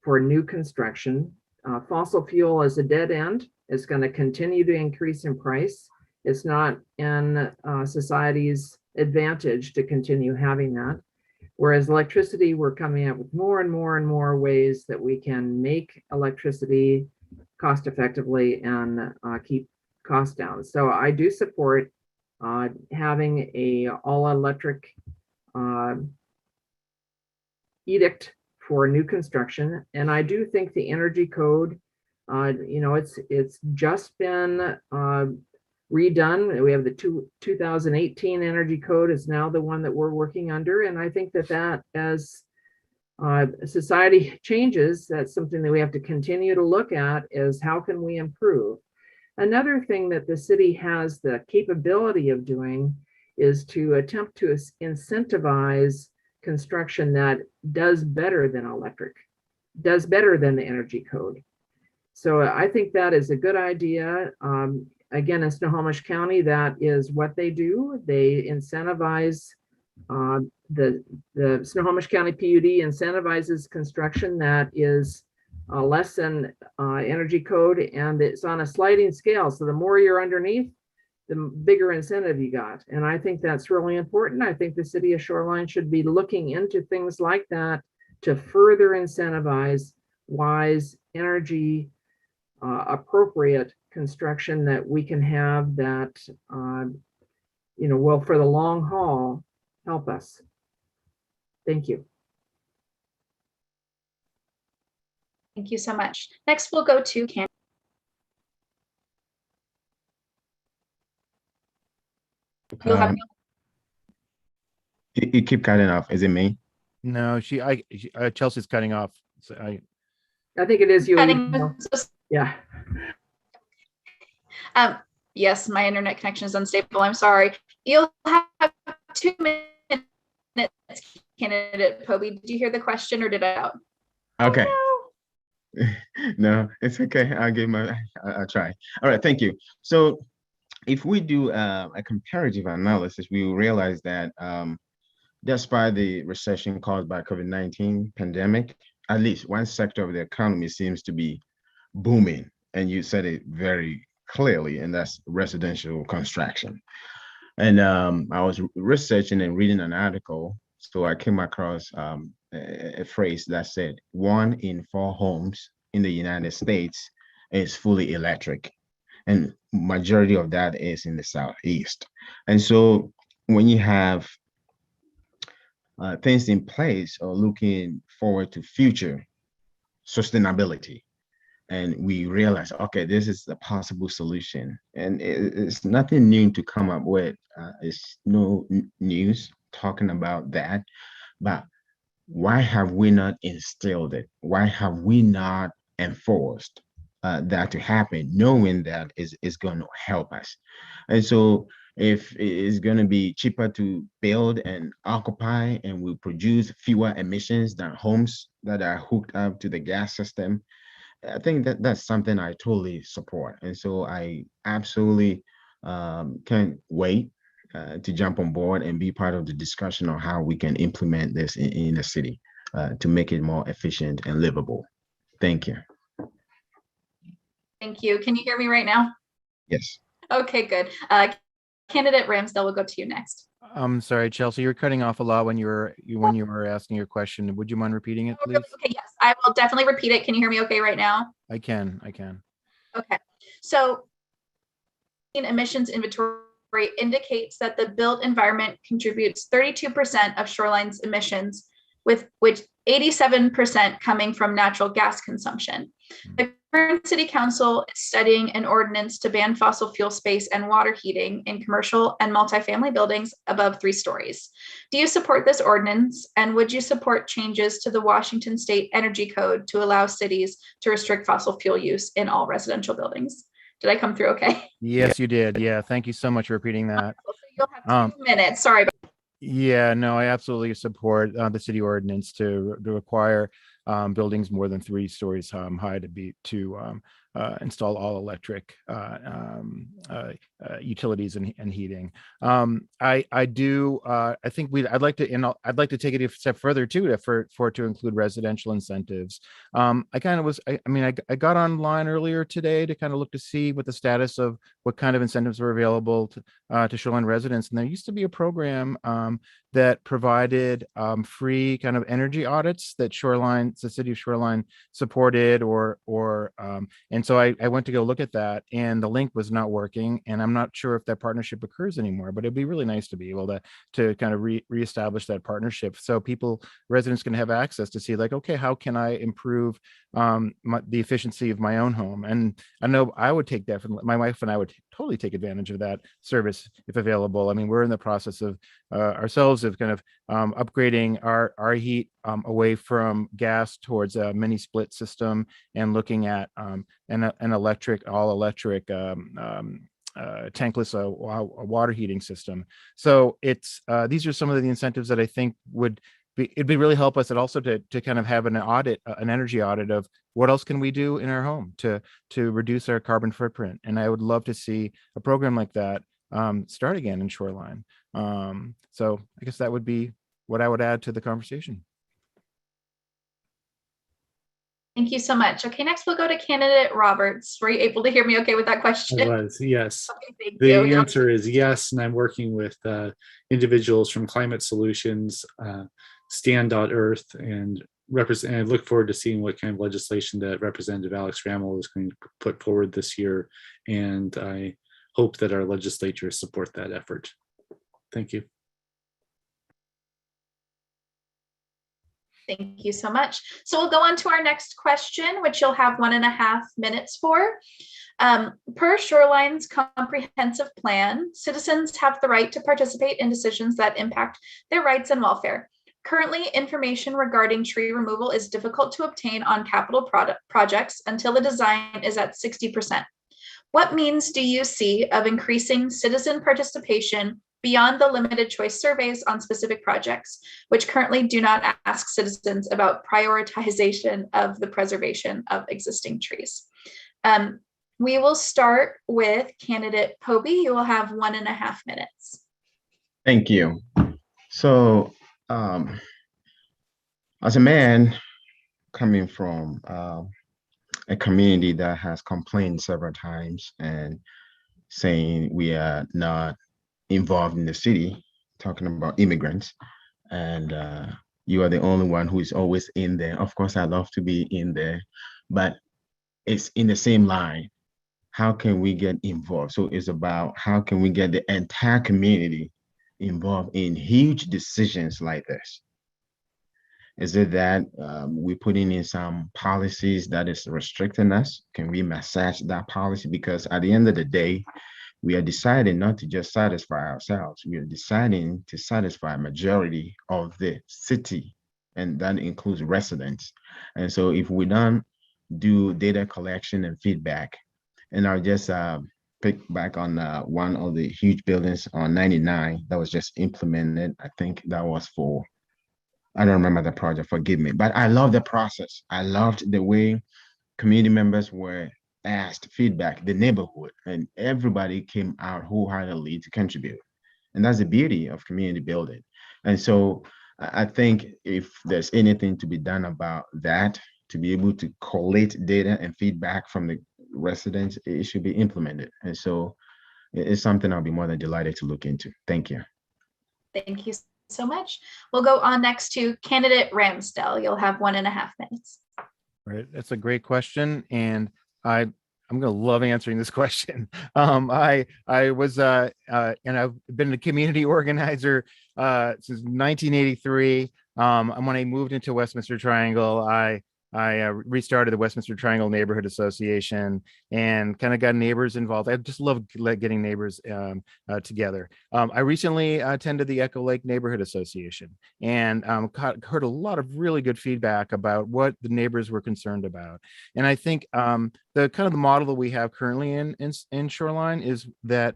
for new construction. Fossil fuel is a dead end. It's going to continue to increase in price. It's not in society's advantage to continue having that. Whereas electricity, we're coming up with more and more and more ways that we can make electricity cost effectively and keep costs down. So I do support having a all electric edict for new construction. And I do think the energy code, it's just been redone. We have the 2018 energy code is now the one that we're working under. And I think that as society changes, that's something that we have to continue to look at, is how can we improve? Another thing that the city has the capability of doing is to attempt to incentivize construction that does better than electric, does better than the energy code. So I think that is a good idea. Again, in Snohomish County, that is what they do. They incentivize, the Snohomish County PUD incentivizes construction that is less than energy code, and it's on a sliding scale. So the more you're underneath, the bigger incentive you got. And I think that's really important. I think the city of Shoreline should be looking into things like that to further incentivize wise, energy appropriate construction that we can have that, will for the long haul help us. Thank you. Thank you so much. Next, we'll go to Cam. You'll have You keep cutting off. Is it me? No, Chelsea's cutting off. So I think it is you. cutting. Yeah. Yes, my internet connection is unstable. I'm sorry. You'll have 2 minutes, candidate Poby. Did you hear the question, or did I out? Okay. Oh, no. No, it's okay. I'll try. All right, thank you. So if we do a comparative analysis, we will realize that despite the recession caused by COVID-19 pandemic, at least one sector of the economy seems to be booming. And you said it very clearly, and that's residential construction. And I was researching and reading an article, so I came across a phrase that said 1 in 4 homes in the United States is fully electric, and majority of that is in the Southeast. And so when you have things in place or looking forward to future sustainability, and we realize, okay, this is a possible solution, and it's nothing new to come up with. It's no news talking about that, but why have we not instilled it? Why have we not enforced that to happen, knowing that is going to help us? And so if it's going to be cheaper to build and occupy, and will produce fewer emissions than homes that are hooked up to the gas system, I think that's something I totally support. And so I absolutely can't wait to jump on board and be part of the discussion on how we can implement this in the city to make it more efficient and livable. Thank you. Thank you. Can you hear me right now? Yes. Okay, good. Candidate Ramsdell will go to you next. I'm sorry, Chelsea, you're cutting off a lot when you were asking your question. Would you mind repeating it, please? Okay, yes, I will definitely repeat it. Can you hear me okay right now? I can. Okay. So emissions inventory indicates that the built environment contributes 32% of Shoreline's emissions, with which 87% coming from natural gas consumption. The current city council is studying an ordinance to ban fossil fuel space and water heating in commercial and multifamily buildings above 3 stories. Do you support this ordinance? And would you support changes to the Washington State Energy Code to allow cities to restrict fossil fuel use in all residential buildings? Did I come through okay? Yes, you did. Yeah, thank you so much for repeating that. You'll have 2 minutes. Sorry about Yeah, no, I absolutely support the city ordinance to require buildings more than 3 stories high to install all electric utilities and heating. I do. I think I'd like to take it a step further too for it to include residential incentives. I kind of was. I got online earlier today to kind of look to see what the status of what kind of incentives were available to Shoreline residents, and there used to be a program that provided free kind of energy audits that the city of Shoreline supported, and so I went to go look at that, and the link was not working, and I'm not sure if that partnership occurs anymore, but it'd be really nice to be able to kind of reestablish that partnership, so residents can have access to see, like, okay, how can I improve the efficiency of my own home? And I know I would take that from my wife, and I would totally take advantage of that service if available. I mean, we're in the process of ourselves of kind of upgrading our heat away from gas towards a mini split system, and looking at an all electric tankless water heating system. So these are some of the incentives that I think it'd be really help us, and also to kind of have an energy audit of what else can we do in our home to reduce our carbon footprint. And I would love to see a program like that start again in Shoreline. So I guess that would be what I would add to the conversation. Thank you so much. Okay, next we'll go to candidate Roberts. Were you able to hear me okay with that question? I was, yes. Okay, thank The you. answer is yes, and I'm working with individuals from Climate Solutions, Stand.Earth, and I look forward to seeing what kind of legislation that Representative Alex Ramel is going to put forward this year, and I hope that our legislature support that effort. Thank you. Thank you so much. So we'll go on to our next question, which you'll have 1.5 minutes for. Per Shoreline's comprehensive plan, citizens have the right to participate in decisions that impact their rights and welfare. Currently, information regarding tree removal is difficult to obtain on capital projects until the design is at 60%. What means do you see of increasing citizen participation beyond the limited choice surveys on specific projects, which currently do not ask citizens about prioritization of the preservation of existing trees? We will start with candidate Poby. You will have 1.5 minutes. Thank you. So, as a man coming from a community that has complained several times and saying we are not involved in the city, talking about immigrants, and you are the only one who is always in there. Of course, I love to be in there, but it's in the same line. How can we get involved? So it's about how can we get the entire community involved in huge decisions like this? Is it that we're putting in some policies that is restricting us? Can we massage that policy? Because at the end of the day, we are deciding not to just satisfy ourselves. We are deciding to satisfy a majority of the city, and that includes residents. And so if we don't do data collection and feedback, and I'll just pick back on one of the huge buildings on 99 that was just implemented. I think that was I don't remember the project, forgive me, but I love the process. I loved the way community members were asked feedback, the neighborhood, and everybody came out wholeheartedly to contribute. And that's the beauty of community building. And so I think if there's anything to be done about that, to be able to collate data and feedback from the residents, it should be implemented. And so it's something I'll be more than delighted to look into. Thank you. Thank you so much. We'll go on next to candidate Ramsdell. You'll have 1.5 minutes. Right, that's a great question, and I I'm gonna love answering this question. I was and I've been a community organizer since 1983. And when I moved into Westminster Triangle, I restarted the Westminster Triangle Neighborhood Association and kind of got neighbors involved. I just love getting neighbors together. I recently attended the Echo Lake Neighborhood Association and heard a lot of really good feedback about what the neighbors were concerned about. And I think the kind of the model that we have currently in Shoreline is that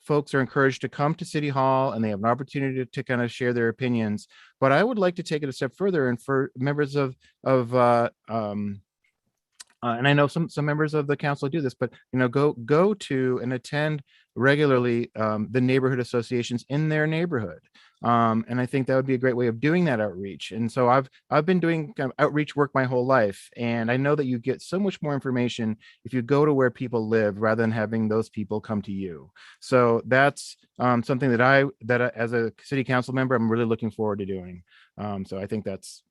folks are encouraged to come to City Hall and they have an opportunity to kind of share their opinions. But I would like to take it a step further, and for members of and I know some members of the council do this, but go to and attend regularly the neighborhood associations in their neighborhood. And I think that would be a great way of doing that outreach. And so I've been doing kind of outreach work my whole life, and I know that you get so much more information if you go to where people live rather than having those people come to you. So that's something that I as a city council member, I'm really looking forward to doing. So I think that's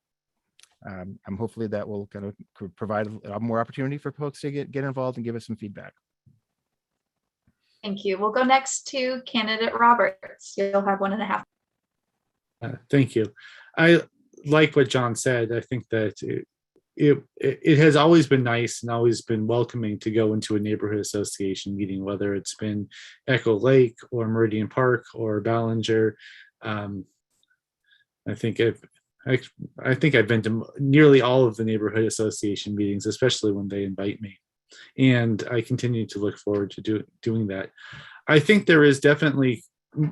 I'm hopefully that will kind of provide more opportunity for folks to get involved and give us some feedback. Thank you. We'll go next to candidate Roberts. You'll have 1.5. Thank you. I like what John said. I think that it has always been nice and always been welcoming to go into a neighborhood association meeting, whether it's been Echo Lake or Meridian Park or Ballinger. I think I've been to nearly all of the neighborhood association meetings, especially when they invite me. And I continue to look forward to doing that. I think there is definitely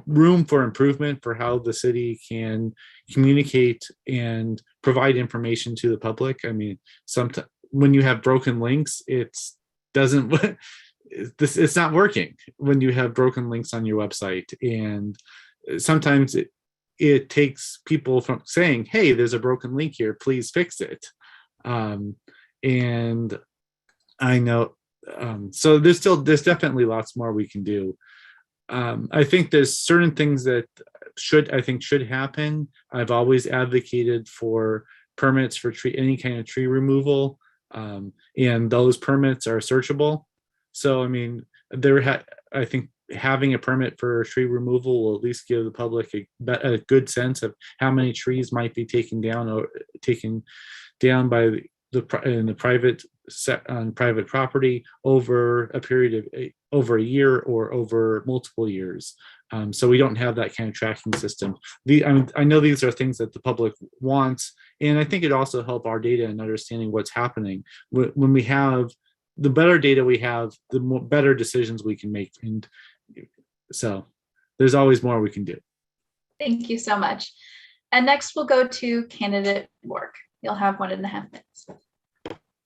room for improvement for how the city can communicate and provide information to the public. I mean, sometimes when you have broken links, it's not working when you have broken links on your website. And sometimes it takes people from saying, hey, there's a broken link here, please fix it. And I know, so there's definitely lots more we can do. I think there's certain things that should happen. I've always advocated for permits for any kind of tree removal, and those permits are searchable. So, I mean, I think having a permit for tree removal will at least give the public a good sense of how many trees might be taken down by in the private property over a period of over a year or over multiple years. So we don't have that kind of tracking system. I know these are things that the public wants, and I think it also helps our data in understanding what's happening. When we have the better data we have, the better decisions we can make. And so there's always more we can do. Thank you so much. And next we'll go to candidate Bork. You'll have 1.5 minutes.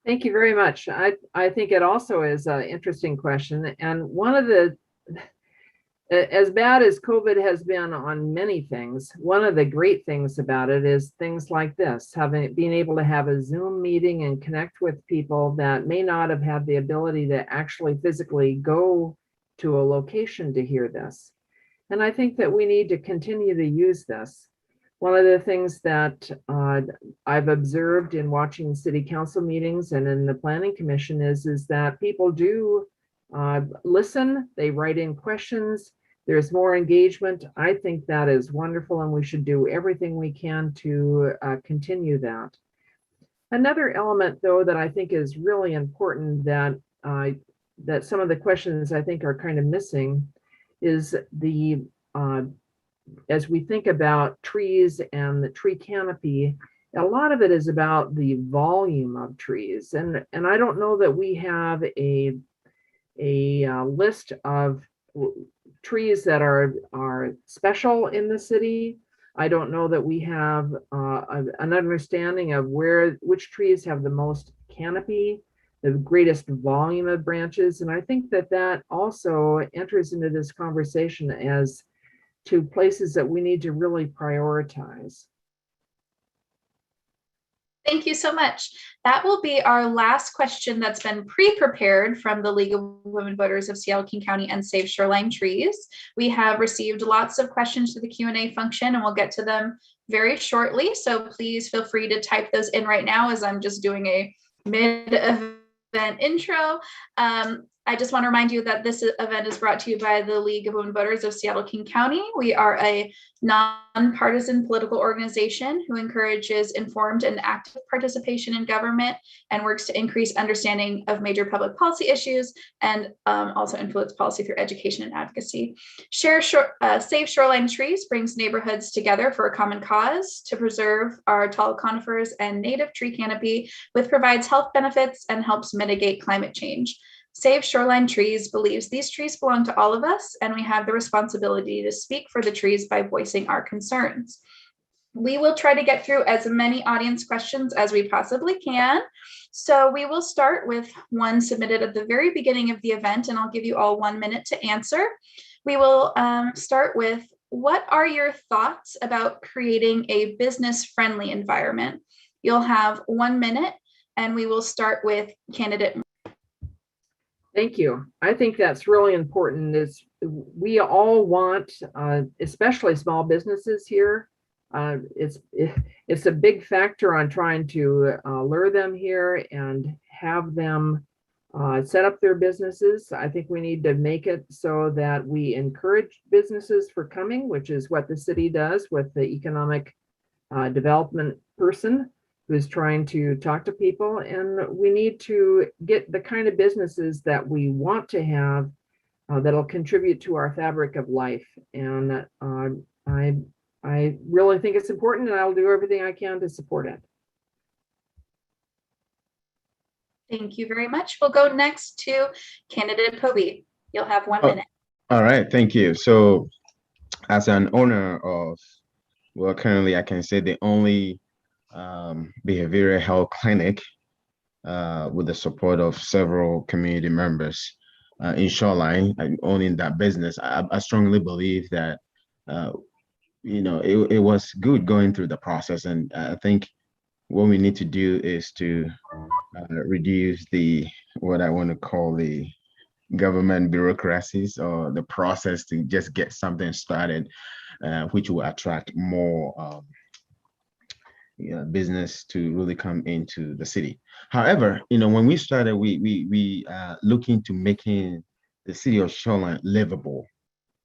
Thank you very much. I think it also is an interesting question. And one of the, as bad as COVID has been on many things, one of the great things about it is things like this, being able to have a Zoom meeting and connect with people that may not have had the ability to actually physically go to a location to hear this. And I think that we need to continue to use this. One of the things that I've observed in watching city council meetings and in the planning commission is that people do listen, they write in questions, there's more engagement. I think that is wonderful, and we should do everything we can to continue that. Another element, though, that I think is really important that some of the questions I think are kind of missing is the as we think about trees and the tree canopy, a lot of it is about the volume of trees. And I don't know that we have a list of trees that are special in the city. I don't know that we have an understanding of which trees have the most canopy, the greatest volume of branches. And I think that also enters into this conversation as to places that we need to really prioritize. Thank you so much. That will be our last question that's been pre-prepared from the League of Women Voters of Seattle, King County and Save Shoreline Trees. We have received lots of questions to the Q&A function, and we'll get to them very shortly. So please feel free to type those in right now, as I'm just doing a mid-event event intro. I just want to remind you that this event is brought to you by the League of Women Voters of Seattle-King County. We are a nonpartisan political organization who encourages informed and active participation in government and works to increase understanding of major public policy issues and also influence policy through education and advocacy. Save Shoreline Trees brings neighborhoods together for a common cause to preserve our tall conifers and native tree canopy, which provides health benefits and helps mitigate climate change. Save Shoreline Trees believes these trees belong to all of us, and we have the responsibility to speak for the trees by voicing our concerns. We will try to get through as many audience questions as we possibly can. So we will start with one submitted at the very beginning of the event, and I'll give you all 1 minute to answer. We will start with, what are your thoughts about creating a business-friendly environment? You'll have 1 minute, and we will start with candidate. Thank you. I think that's really important. Is we all want, especially small businesses here. It's a big factor on trying to lure them here and have them set up their businesses. I think we need to make it so that we encourage businesses for coming, which is what the city does with the economic development person who's trying to talk to people. And we need to get the kind of businesses that we want to have that'll contribute to our fabric of life. And I really think it's important, and I'll do everything I can to support it. Thank you very much. We'll go next to candidate Poby. You'll have 1 minute. All right, thank you. So as an owner of, well, currently I can say the only behavioral health clinic with the support of several community members in Shoreline, I'm owning that business. I strongly believe that it was good going through the process, and I think what we need to do is to reduce what I want to call the government bureaucracies or the process to just get something started, which will attract more business to really come into the city. However, when we started, we looking to making the city of Shoreline livable,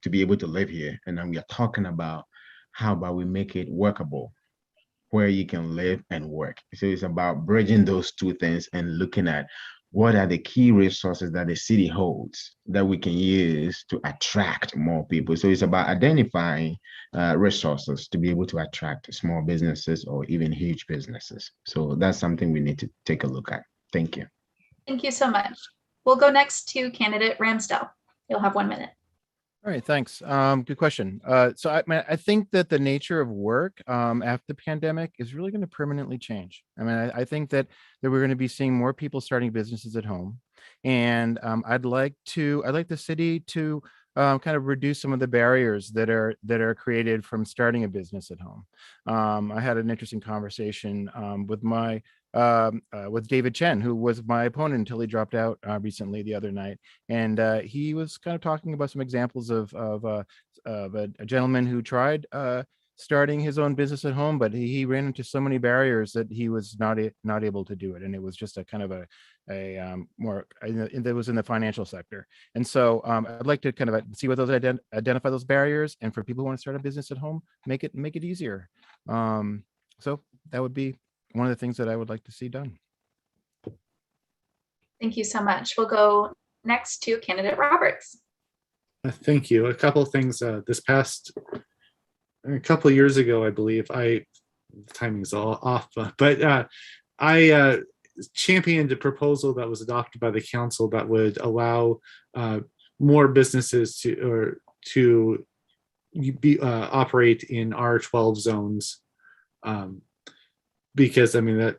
to be able to live here. And then we are talking about how about we make it workable, where you can live and work. So it's about bridging those two things and looking at what are the key resources that the city holds that we can use to attract more people. So it's about identifying resources to be able to attract small businesses or even huge businesses. So that's something we need to take a look at. Thank you. Thank you so much. We'll go next to candidate Ramsdell. You'll have 1 minute. All right, thanks. Good question. So I think that the nature of work after the pandemic is really going to permanently change. I think that we're going to be seeing more people starting businesses at home, and I'd like the city to kind of reduce some of the barriers that are created from starting a business at home. I had an interesting conversation with David Chen, who was my opponent until he dropped out recently the other night. And he was kind of talking about some examples of a gentleman who tried starting his own business at home, but he ran into so many barriers that he was not able to do it. And it was just a kind of that was in the financial sector. And so I'd like to kind of see what those identify those barriers, and for people who want to start a business at home, make it easier. So that would be one of the things that I would like to see done. Thank you so much. We'll go next to candidate Roberts. Thank you. A couple of things. A couple of years ago, I believe, the timing's all off, but I championed a proposal that was adopted by the council that would allow more businesses to operate in R12 zones. Because that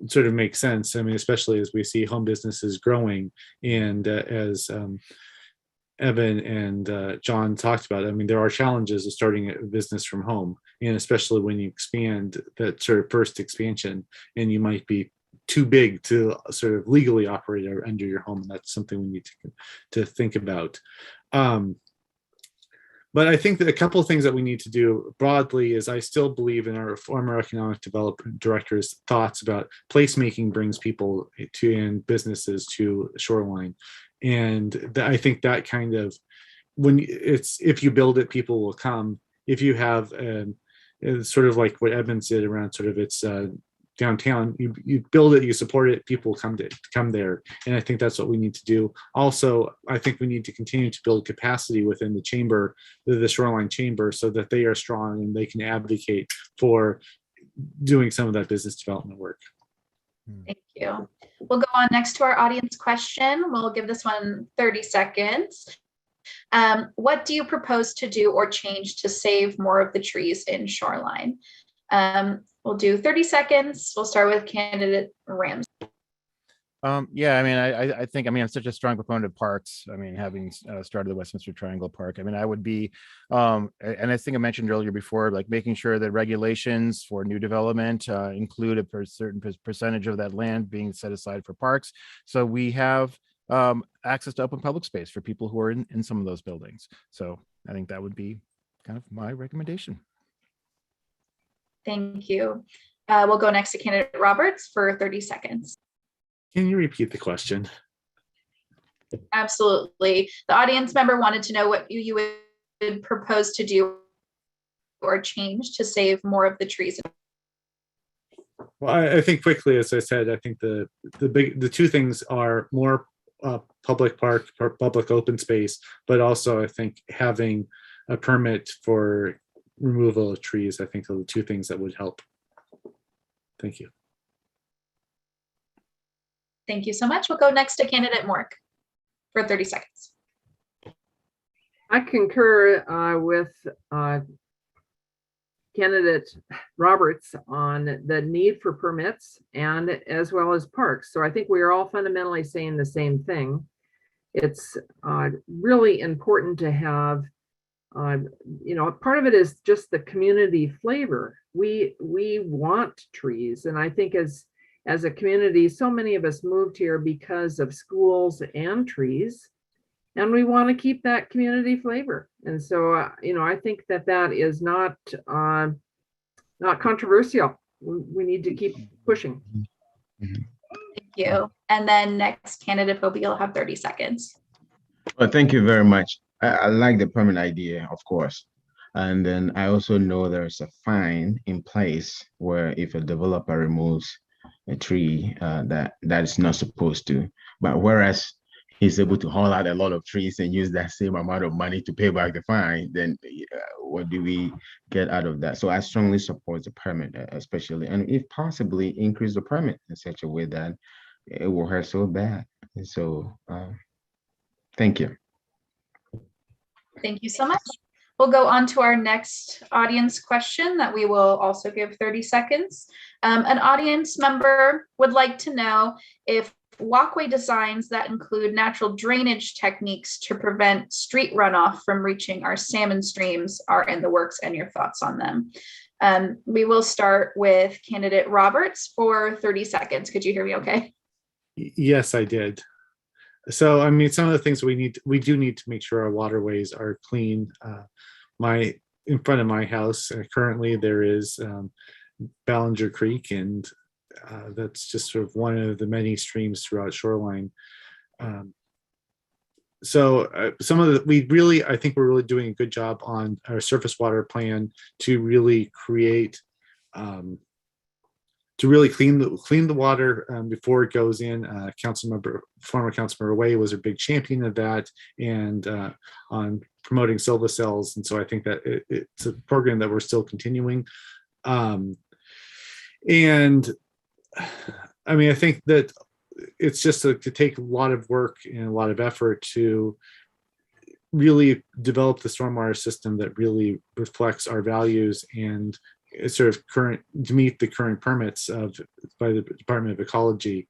sort of makes sense. Especially as we see home businesses growing, and as Evan and John talked about, there are challenges of starting a business from home, and especially when you expand that sort of first expansion, and you might be too big to sort of legally operate under your home, and that's something we need to think about. But I think that a couple of things that we need to do broadly is I still believe in our former economic development director's thoughts about placemaking brings people to and businesses to Shoreline. And I think that kind of, if you build it, people will come. If you have it's sort of like what Edmonds did around sort of its downtown, you build it, you support it, people come there. And I think that's what we need to do. Also, I think we need to continue to build capacity within the chamber, the Shoreline Chamber, so that they are strong and they can advocate for doing some of that business development work. Thank you. We'll go on next to our audience question. We'll give this one 30 seconds. What do you propose to do or change to save more of the trees in Shoreline? We'll do 30 seconds. We'll start with candidate Rams. Yeah, I mean, I think, I mean, I'm such a strong proponent of parks. I mean, having started the Westminster Triangle Park, I mean, I would be, and I think I mentioned earlier before, like making sure that regulations for new development include a certain percentage of that land being set aside for parks. So we have access to open public space for people who are in some of those buildings. So I think that would be kind of my recommendation. Thank you. We'll go next to candidate Roberts for 30 seconds. Can you repeat the question? Absolutely. The audience member wanted to know what you would propose to do or change to save more of the trees. Well, I think quickly, as I said, I think the two things are more public park or public open space, but also I think having a permit for removal of trees, I think are the two things that would help. Thank you. Thank you so much. We'll go next to candidate Mork for 30 seconds. I concur with candidate Roberts on the need for permits and as well as parks. So I think we are all fundamentally saying the same thing. It's really important to have, part of it is just the community flavor. We want trees, and I think as a community, so many of us moved here because of schools and trees, and we want to keep that community flavor. And so, I think that is not controversial. We need to keep pushing. Thank you. And then next candidate, Phoebe, you'll have 30 seconds. Well, thank you very much. I like the permit idea, of course. And then I also know there's a fine in place where if a developer removes a tree that is not supposed to, but whereas he's able to haul out a lot of trees and use that same amount of money to pay back the fine, then what do we get out of that? So I strongly support the permit, especially, and if possibly increase the permit in such a way that it will hurt so bad. And so thank you. Thank you so much. We'll go on to our next audience question that we will also give 30 seconds. An audience member would like to know if walkway designs that include natural drainage techniques to prevent street runoff from reaching our salmon streams are in the works and your thoughts on them. We will start with candidate Roberts for 30 seconds. Could you hear me okay? Yes, I did. So, I mean, some of the things we do need to make sure our waterways are clean. In front of my house, currently there is Ballinger Creek, and that's just sort of one of the many streams throughout Shoreline. So I think we're really doing a good job on our surface water plan to really create, to really clean the water before it goes in. Former Councilmember Way was a big champion of that, and on promoting silva cells. And so I think that it's a program that we're still continuing. And I mean, I think that it's just to take a lot of work and a lot of effort to really develop the stormwater system that really reflects our values and sort of to meet the current permits by the Department of Ecology.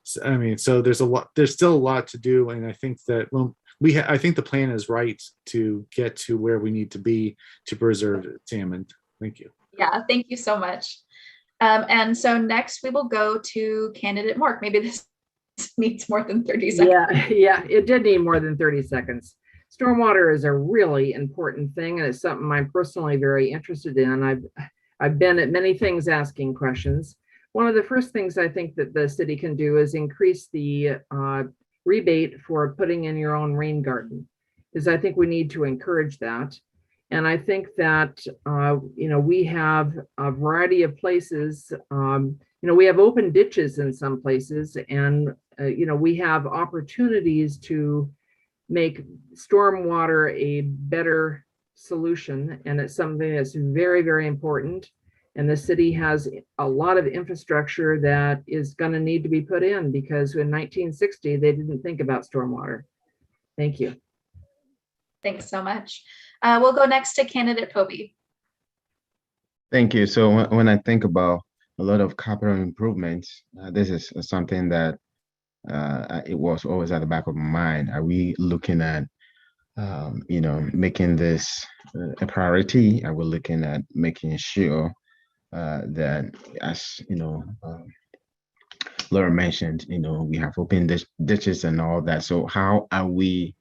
So, I mean, so there's still a lot to do, and I think that I think the plan is right to get to where we need to be to preserve salmon. Thank you. Yeah, thank you so much. And so next we will go to candidate Mork. Maybe this needs more than 30 seconds. Yeah, it did need more than 30 seconds. stormwater is a really important thing, and it's something I'm personally very interested in. I've been at many things asking questions. One of the first things I think that the city can do is increase the rebate for putting in your own rain garden, because I think we need to encourage that. And I think that, we have a variety of places, we have open ditches in some places, and, we have opportunities to make stormwater a better solution. And it's something that's very, very important. And the city has a lot of infrastructure that is going to need to be put in, because in 1960, they didn't think about stormwater. Thank you. Thanks so much. We'll go next to candidate Poby. Thank you. So when I think about a lot of capital improvements, this is something that it was always at the back of my mind. Are we looking at, making this a priority? Are we looking at making sure that, as Laura mentioned, we have open ditches and all that. So how are we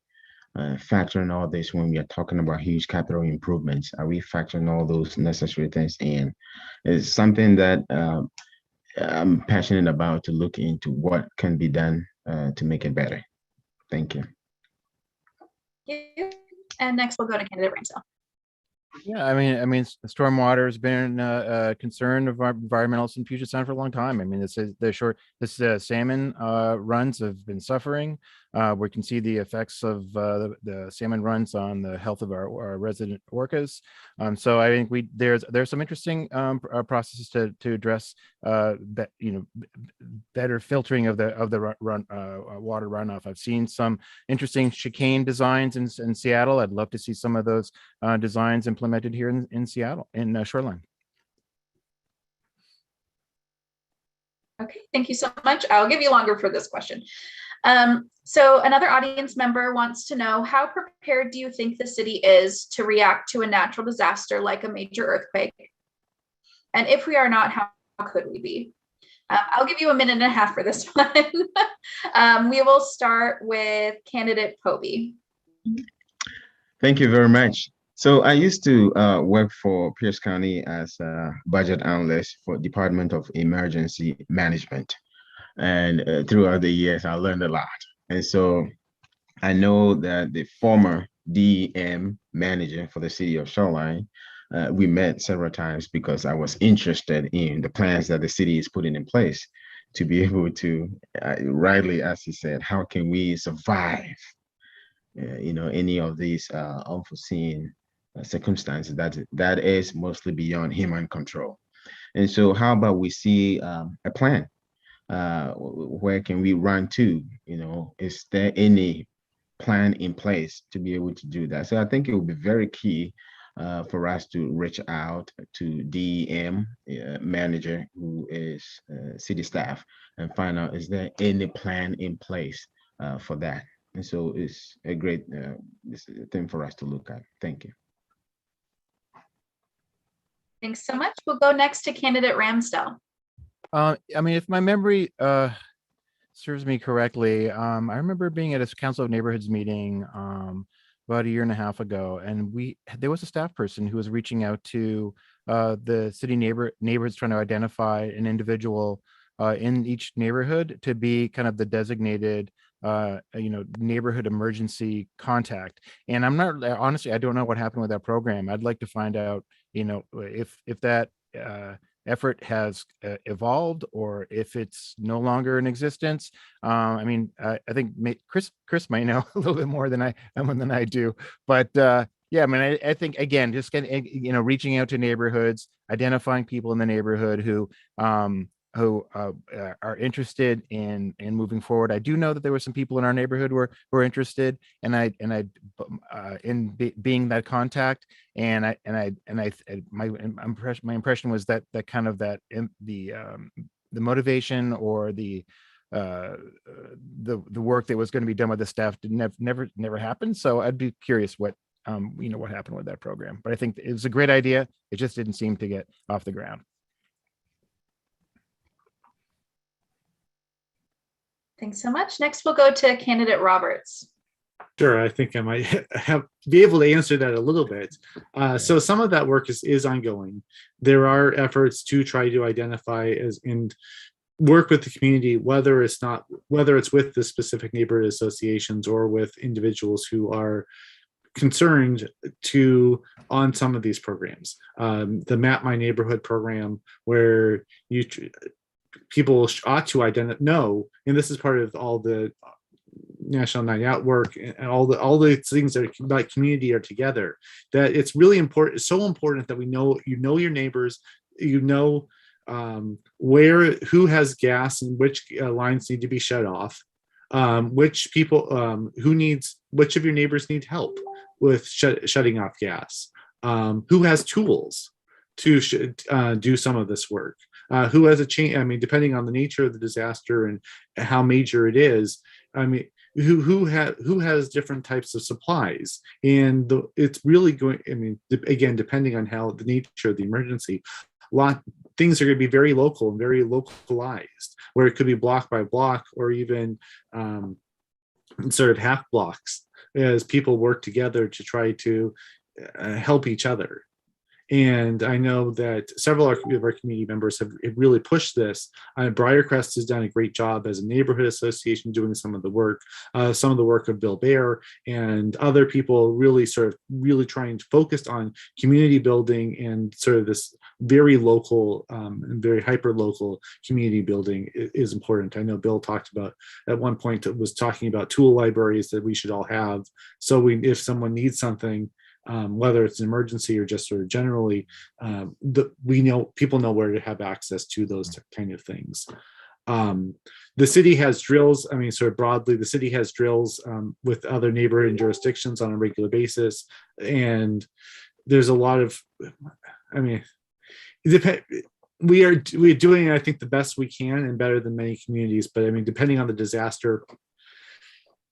factoring all this when we are talking about huge capital improvements? Are we factoring all those necessary things in? It's something that I'm passionate about, to look into what can be done to make it better. Thank you. Thank you. And next we'll go to candidate Ramsdell. Yeah, I mean, stormwater has been a concern of our environmentalists in Puget Sound for a long time. I mean, this salmon runs have been suffering. We can see the effects of the salmon runs on the health of our resident orcas. So I think there's some interesting processes to address that, better filtering of the water runoff. I've seen some interesting chicane designs in Seattle. I'd love to see some of those designs implemented here in Seattle, in Shoreline. Okay, thank you so much. I'll give you longer for this question. So another audience member wants to know, how prepared do you think the city is to react to a natural disaster like a major earthquake? And if we are not, how could we be? I'll give you a minute and a half for this one. We will start with candidate Poby. Thank you very much. So I used to work for Pierce County as a budget analyst for Department of Emergency Management. And throughout the years, I learned a lot. And so I know that the former DEM manager for the city of Shoreline, we met several times because I was interested in the plans that the city is putting in place to be able to, rightly, as he said, how can we survive, any of these unforeseen circumstances that is mostly beyond human control. And so how about we see a plan? Where can we run to? Is there any plan in place to be able to do that? So I think it would be very key for us to reach out to DEM manager, who is city staff, and find out, is there any plan in place for that? And so it's a great thing for us to look at. Thank you. Thanks so much. We'll go next to candidate Ramsdell. I mean, if my memory serves me correctly, I remember being at a Council of Neighborhoods meeting about a year and a half ago, and there was a staff person who was reaching out to the city neighborhoods, trying to identify an individual in each neighborhood to be kind of the designated neighborhood emergency contact. And I'm not, honestly, I don't know what happened with that program. I'd like to find out, if that effort has evolved, or if it's no longer in existence. I mean, I think Chris might know a little bit more than I do, but yeah, I mean, I think, again, just getting, reaching out to neighborhoods, identifying people in the neighborhood who are interested in moving forward. I do know that there were some people in our neighborhood who were interested, and being that contact. My impression was that kind of the motivation, or the work that was going to be done by the staff never happened. So I'd be curious what happened with that program. But I think it was a great idea. It just didn't seem to get off the ground. Thanks so much. Next, we'll go to candidate Roberts. Sure, I think I might be able to answer that a little bit. So some of that work is ongoing. There are efforts to try to identify and work with the community, whether it's with the specific neighborhood associations or with individuals who are concerned on some of these programs. The Map My Neighborhood program, where people ought to know, and this is part of all the National Night Out work and all the things that are like community are together, that it's really important. It's so important that you know your neighbors, who has gas and which lines need to be shut off, which of your neighbors need help with shutting off gas, who has tools to do some of this work, who has depending on the nature of the disaster and how major it is, who has different types of supplies, and it's really going, again, depending on how the nature of the emergency, things are going to be very local and very localized, where it could be block by block or even sort of half blocks, as people work together to try to help each other. And I know that several of our community members have really pushed this. Briarcrest has done a great job as a neighborhood association doing some of the work of Bill Bear and other people really trying to focus on community building and sort of this very local and very hyper local community building is important. I know Bill talked about at one point, was talking about tool libraries that we should all have. So if someone needs something, whether it's an emergency or just sort of generally, people know where to have access to those kind of things. The city has drills. Sort of broadly, the city has drills with other neighborhood jurisdictions on a regular basis, and there's a lot of, we are doing, I think, the best we can and better than many communities. But depending on the disaster,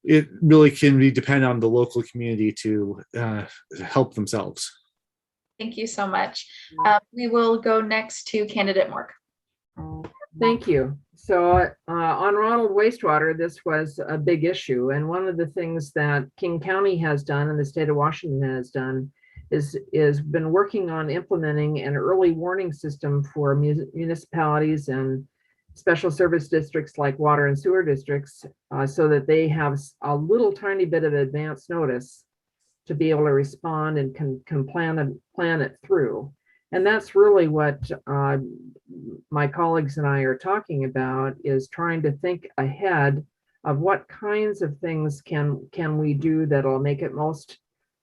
it really can depend on the local community to help themselves. Thank you so much. We will go next to candidate Mork. Thank you. So on Ronald wastewater, this was a big issue. And one of the things that King County has done and the state of Washington has done is been working on implementing an early warning system for municipalities and special service districts like water and sewer districts, so that they have a little tiny bit of advance notice to be able to respond and can plan it through. And that's really what my colleagues and I are talking about, is trying to think ahead of what kinds of things can we do that'll make it most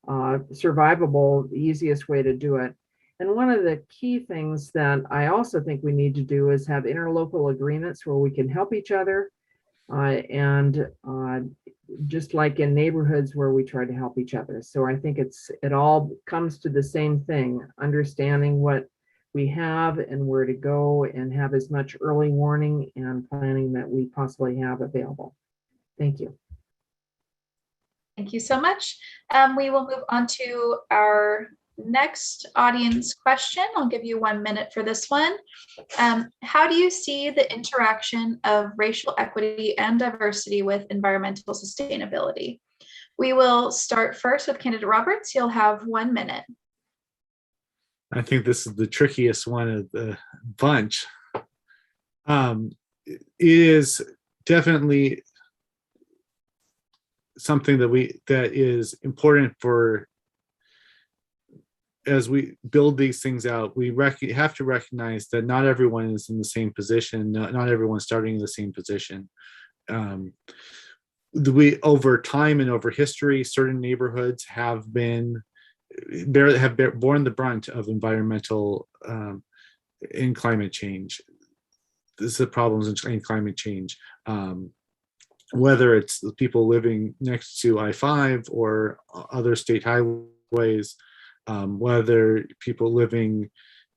survivable, the easiest way to do it. And one of the key things that I also think we need to do is have interlocal agreements where we can help each other, and just like in neighborhoods where we try to help each other. So I think it all comes to the same thing, understanding what we have and where to go, and have as much early warning and planning that we possibly have available. Thank you. Thank you so much. We will move on to our next audience question. I'll give you 1 minute for this one. How do you see the interaction of racial equity and diversity with environmental sustainability? We will start first with candidate Roberts. You'll have 1 minute. I think this is the trickiest one of the bunch. It is definitely something that is important for, as we build these things out, we have to recognize that not everyone is in the same position. Not everyone's starting in the same position. Over time and over history, certain neighborhoods have borne the brunt of environmental and climate change. This is the problems in climate change. Whether it's the people living next to I-5 or other state highways, whether people living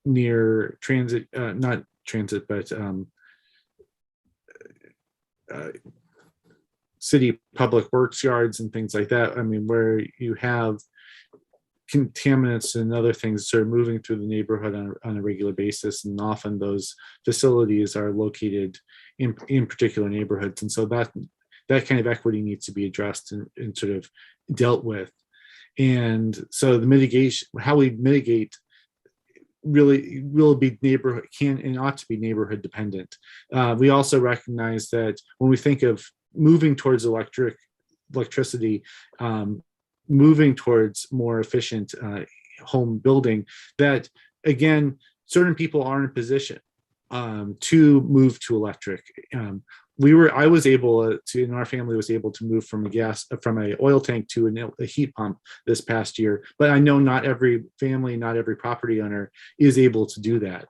near transit, not transit, but city public works yards and things like that. Where you have contaminants and other things sort of moving through the neighborhood on a regular basis, and often those facilities are located in particular neighborhoods, and so that kind of equity needs to be addressed and sort of dealt with. And so the mitigation, how we mitigate, really will be neighborhood, can and ought to be neighborhood dependent. We also recognize that when we think of moving towards electricity, moving towards more efficient home building, that again, certain people are in a position to move to electric. I was able to, and our family was able to move from a oil tank to a heat pump this past year. But I know not every family, not every property owner is able to do that.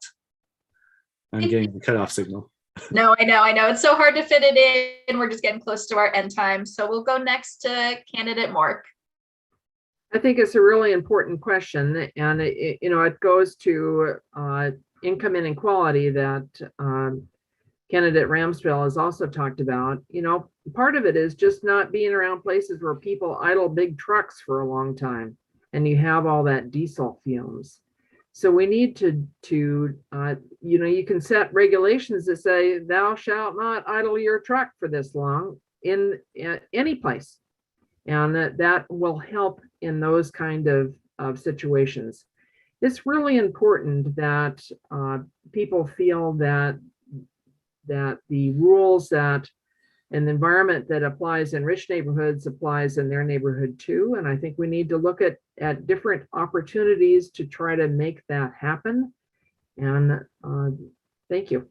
I'm getting the cutoff signal. No, I know. It's so hard to fit it in. We're just getting close to our end time. So we'll go next to candidate Mork. I think it's a really important question, and it goes to income inequality that candidate Ramsdell has also talked about. Part of it is just not being around places where people idle big trucks for a long time, and you have all that diesel fumes. So we need to you can set regulations that say thou shalt not idle your truck for this long in any place, and that will help in those kind of situations. It's really important that people feel that the rules that and the environment that applies in rich neighborhoods applies in their neighborhood too. And I think we need to look at different opportunities to try to make that happen. And thank you.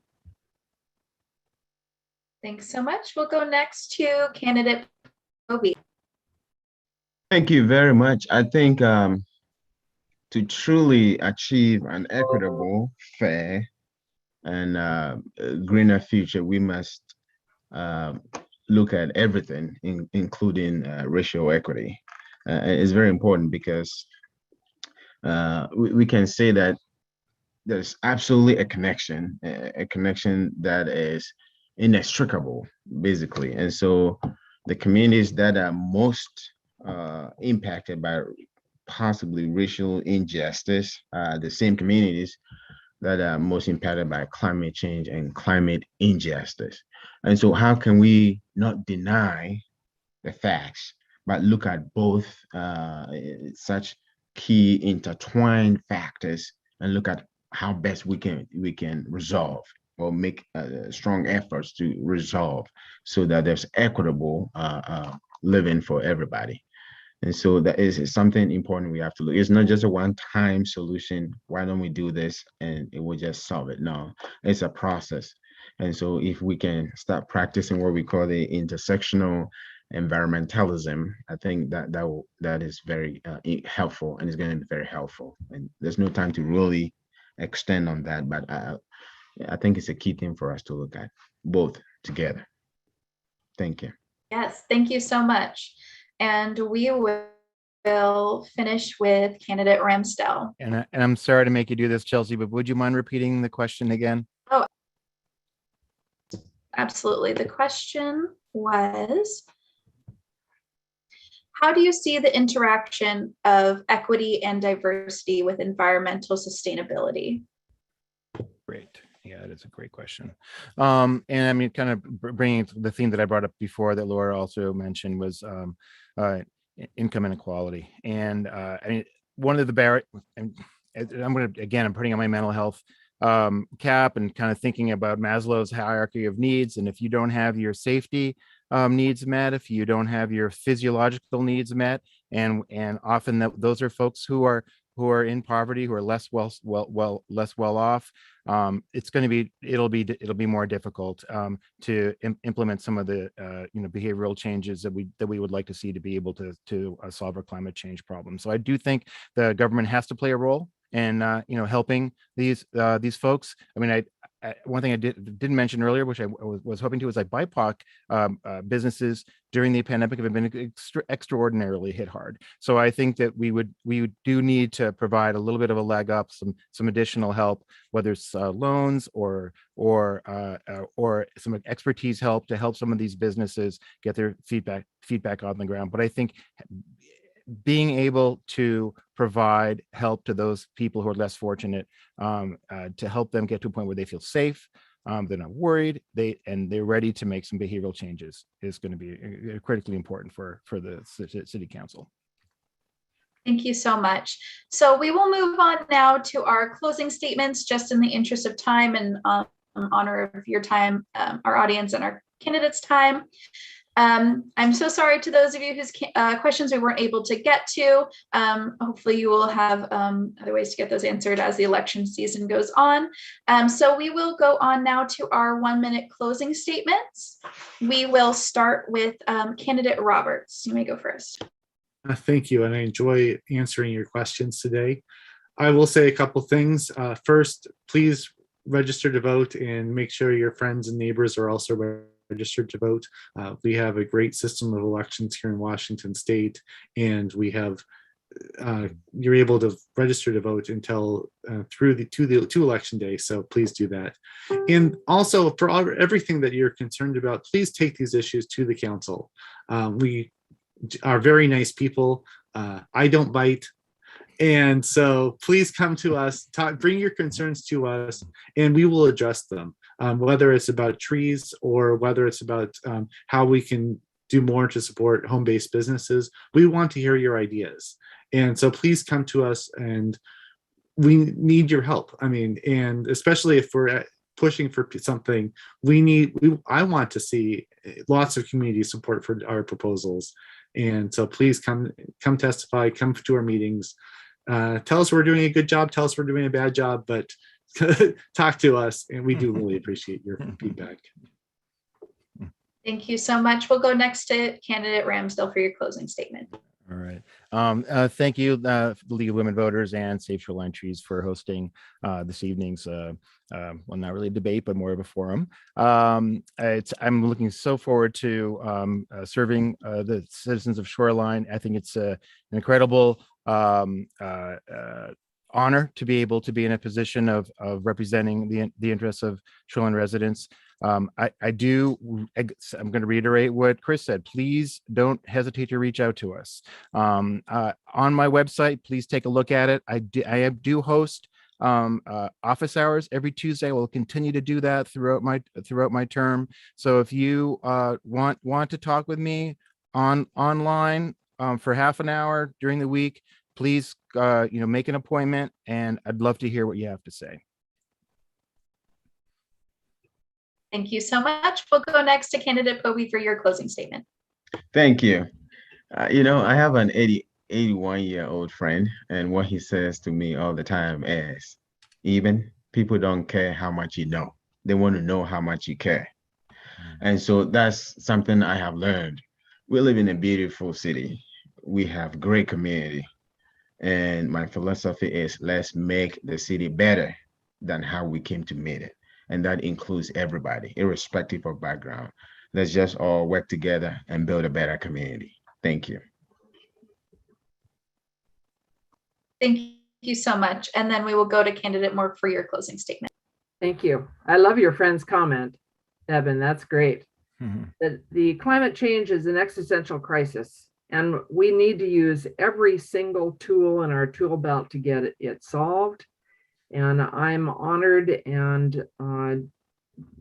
Thanks so much. We'll go next to candidate Obi. Thank you very much. I think to truly achieve an equitable, fair, and greener future, we must look at everything, including racial equity. It's very important because we can say that there's absolutely a connection that is inextricable, basically. And so the communities that are most impacted by possibly racial injustice, the same communities that are most impacted by climate change and climate injustice. And so how can we not deny the facts, but look at both such key intertwined factors and look at how best we can resolve or make strong efforts to resolve so that there's equitable living for everybody. And so that is something important we have to look. It's not just a one-time solution. Why don't we do this and it will just solve it? No, it's a process. And so if we can start practicing what we call the intersectional environmentalism, I think that is very helpful, and it's going to be very helpful. And there's no time to really extend on that, but I think it's a key thing for us to look at both together. Thank you. Yes, thank you so much. And we will finish with candidate Ramsdell. And I'm sorry to make you do this, Chelsea, but would you mind repeating the question again? Oh, absolutely. The question was, how do you see the interaction of equity and diversity with environmental sustainability? Great. Yeah, that is a great question. And I mean, kind of bringing the theme that I brought up before that Laura also mentioned was income inequality. And I mean, one of the barriers, I'm putting on my mental health cap and kind of thinking about Maslow's hierarchy of needs. And if you don't have your safety needs met, if you don't have your physiological needs met, and often those are folks who are in poverty, who are less well off, it'll be more difficult to implement some of the behavioral changes that we would like to see to be able to solve our climate change problem. So I do think the government has to play a role in helping these folks. I mean, one thing I didn't mention earlier, which I was hoping to, is like BIPOC businesses during the pandemic have been extraordinarily hit hard. So I think that we do need to provide a little bit of a leg up, some additional help, whether it's loans or some expertise help to help some of these businesses get their feedback on the ground. But I think being able to provide help to those people who are less fortunate, to help them get to a point where they feel safe, They're not worried. They're ready to make some behavioral changes is going to be critically important for the city council. Thank you so much. So we will move on now to our closing statements, just in the interest of time and in honor of your time, our audience and our candidates' time. I'm so sorry to those of you whose questions we weren't able to get to. Hopefully you will have other ways to get those answered as the election season goes on. So we will go on now to our 1-minute closing statements. We will start with candidate Roberts. You may go first. Thank you, and I enjoy answering your questions today. I will say a couple things. First, please register to vote and make sure your friends and neighbors are also registered to vote. We have a great system of elections here in Washington State, and we have you're able to register to vote until through to election day. So please do that. And also for everything that you're concerned about, please take these issues to the council. We are very nice people. I don't bite. And so please come to us, bring your concerns to us, and we will address them. Whether it's about trees or whether it's about how we can do more to support home-based businesses, we want to hear your ideas. And so please come to us, and we need your help. I mean, and especially if we're pushing for something, I want to see lots of community support for our proposals. And so please come testify, come to our meetings. Tell us we're doing a good job, tell us we're doing a bad job, but talk to us, and we do really appreciate your feedback. Thank you so much. We'll go next to candidate Ramsdell for your closing statement. All right. Thank you, the League of Women Voters and Save Shoreline Trees for hosting this evening's, well, not really a debate, but more of a forum. I'm looking so forward to serving the citizens of Shoreline. I think it's an incredible honor to be able to be in a position of representing the interests of Shoreline residents. I'm going to reiterate what Chris said. Please don't hesitate to reach out to us. On my website, please take a look at it. I do host office hours every Tuesday. We'll continue to do that throughout my term. So if you want to talk with me online for half an hour during the week, please make an appointment, and I'd love to hear what you have to say. Thank you so much. We'll go next to candidate Poby for your closing statement. Thank you. I have an 81-year-old friend, and what he says to me all the time is, even people don't care how much you know. They want to know how much you care. And so that's something I have learned. We live in a beautiful city. We have great community. And my philosophy is, let's make the city better than how we came to meet it. And that includes everybody, irrespective of background. Let's just all work together and build a better community. Thank you. Thank you so much. And then we will go to candidate Moore for your closing statement. Thank you. I love your friend's comment, Evan. That's great. That the climate change is an existential crisis, and we need to use every single tool in our tool belt to get it solved. And I'm honored and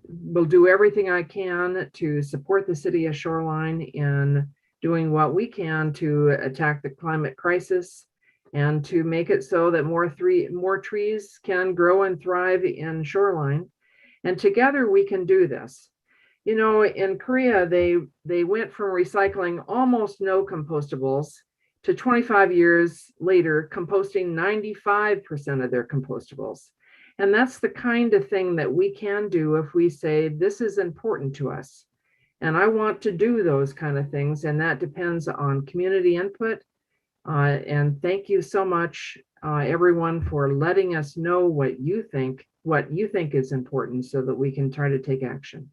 will do everything I can to support the city of Shoreline in doing what we can to attack the climate crisis and to make it so that more trees can grow and thrive in Shoreline. And together we can do this. In Korea, they went from recycling almost no compostables to 25 years later, composting 95% of their compostables. And that's the kind of thing that we can do if we say, this is important to us. And I want to do those kind of things. And that depends on community input. And thank you so much, everyone, for letting us know what you think is important so that we can try to take action.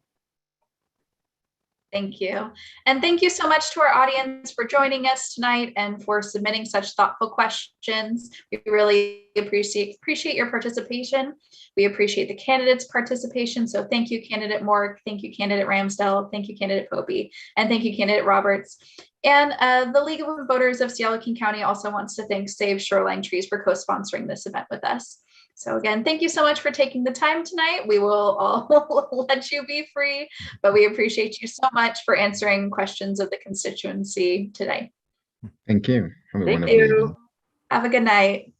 Thank you. And thank you so much to our audience for joining us tonight and for submitting such thoughtful questions. We really appreciate your participation. We appreciate the candidates' participation. So thank you, candidate Moore. Thank you, candidate Ramsdell. Thank you, candidate Poby. And thank you, candidate Roberts. And the League of Women Voters of Seattle King County also wants to thank Save Shoreline Trees for co-sponsoring this event with us. So So again, thank you so much for taking the time tonight. We will all let you be free, but we appreciate you so much for answering questions of the constituency today. Thank you. Have a Thank wonderful you. evening. Have a good night.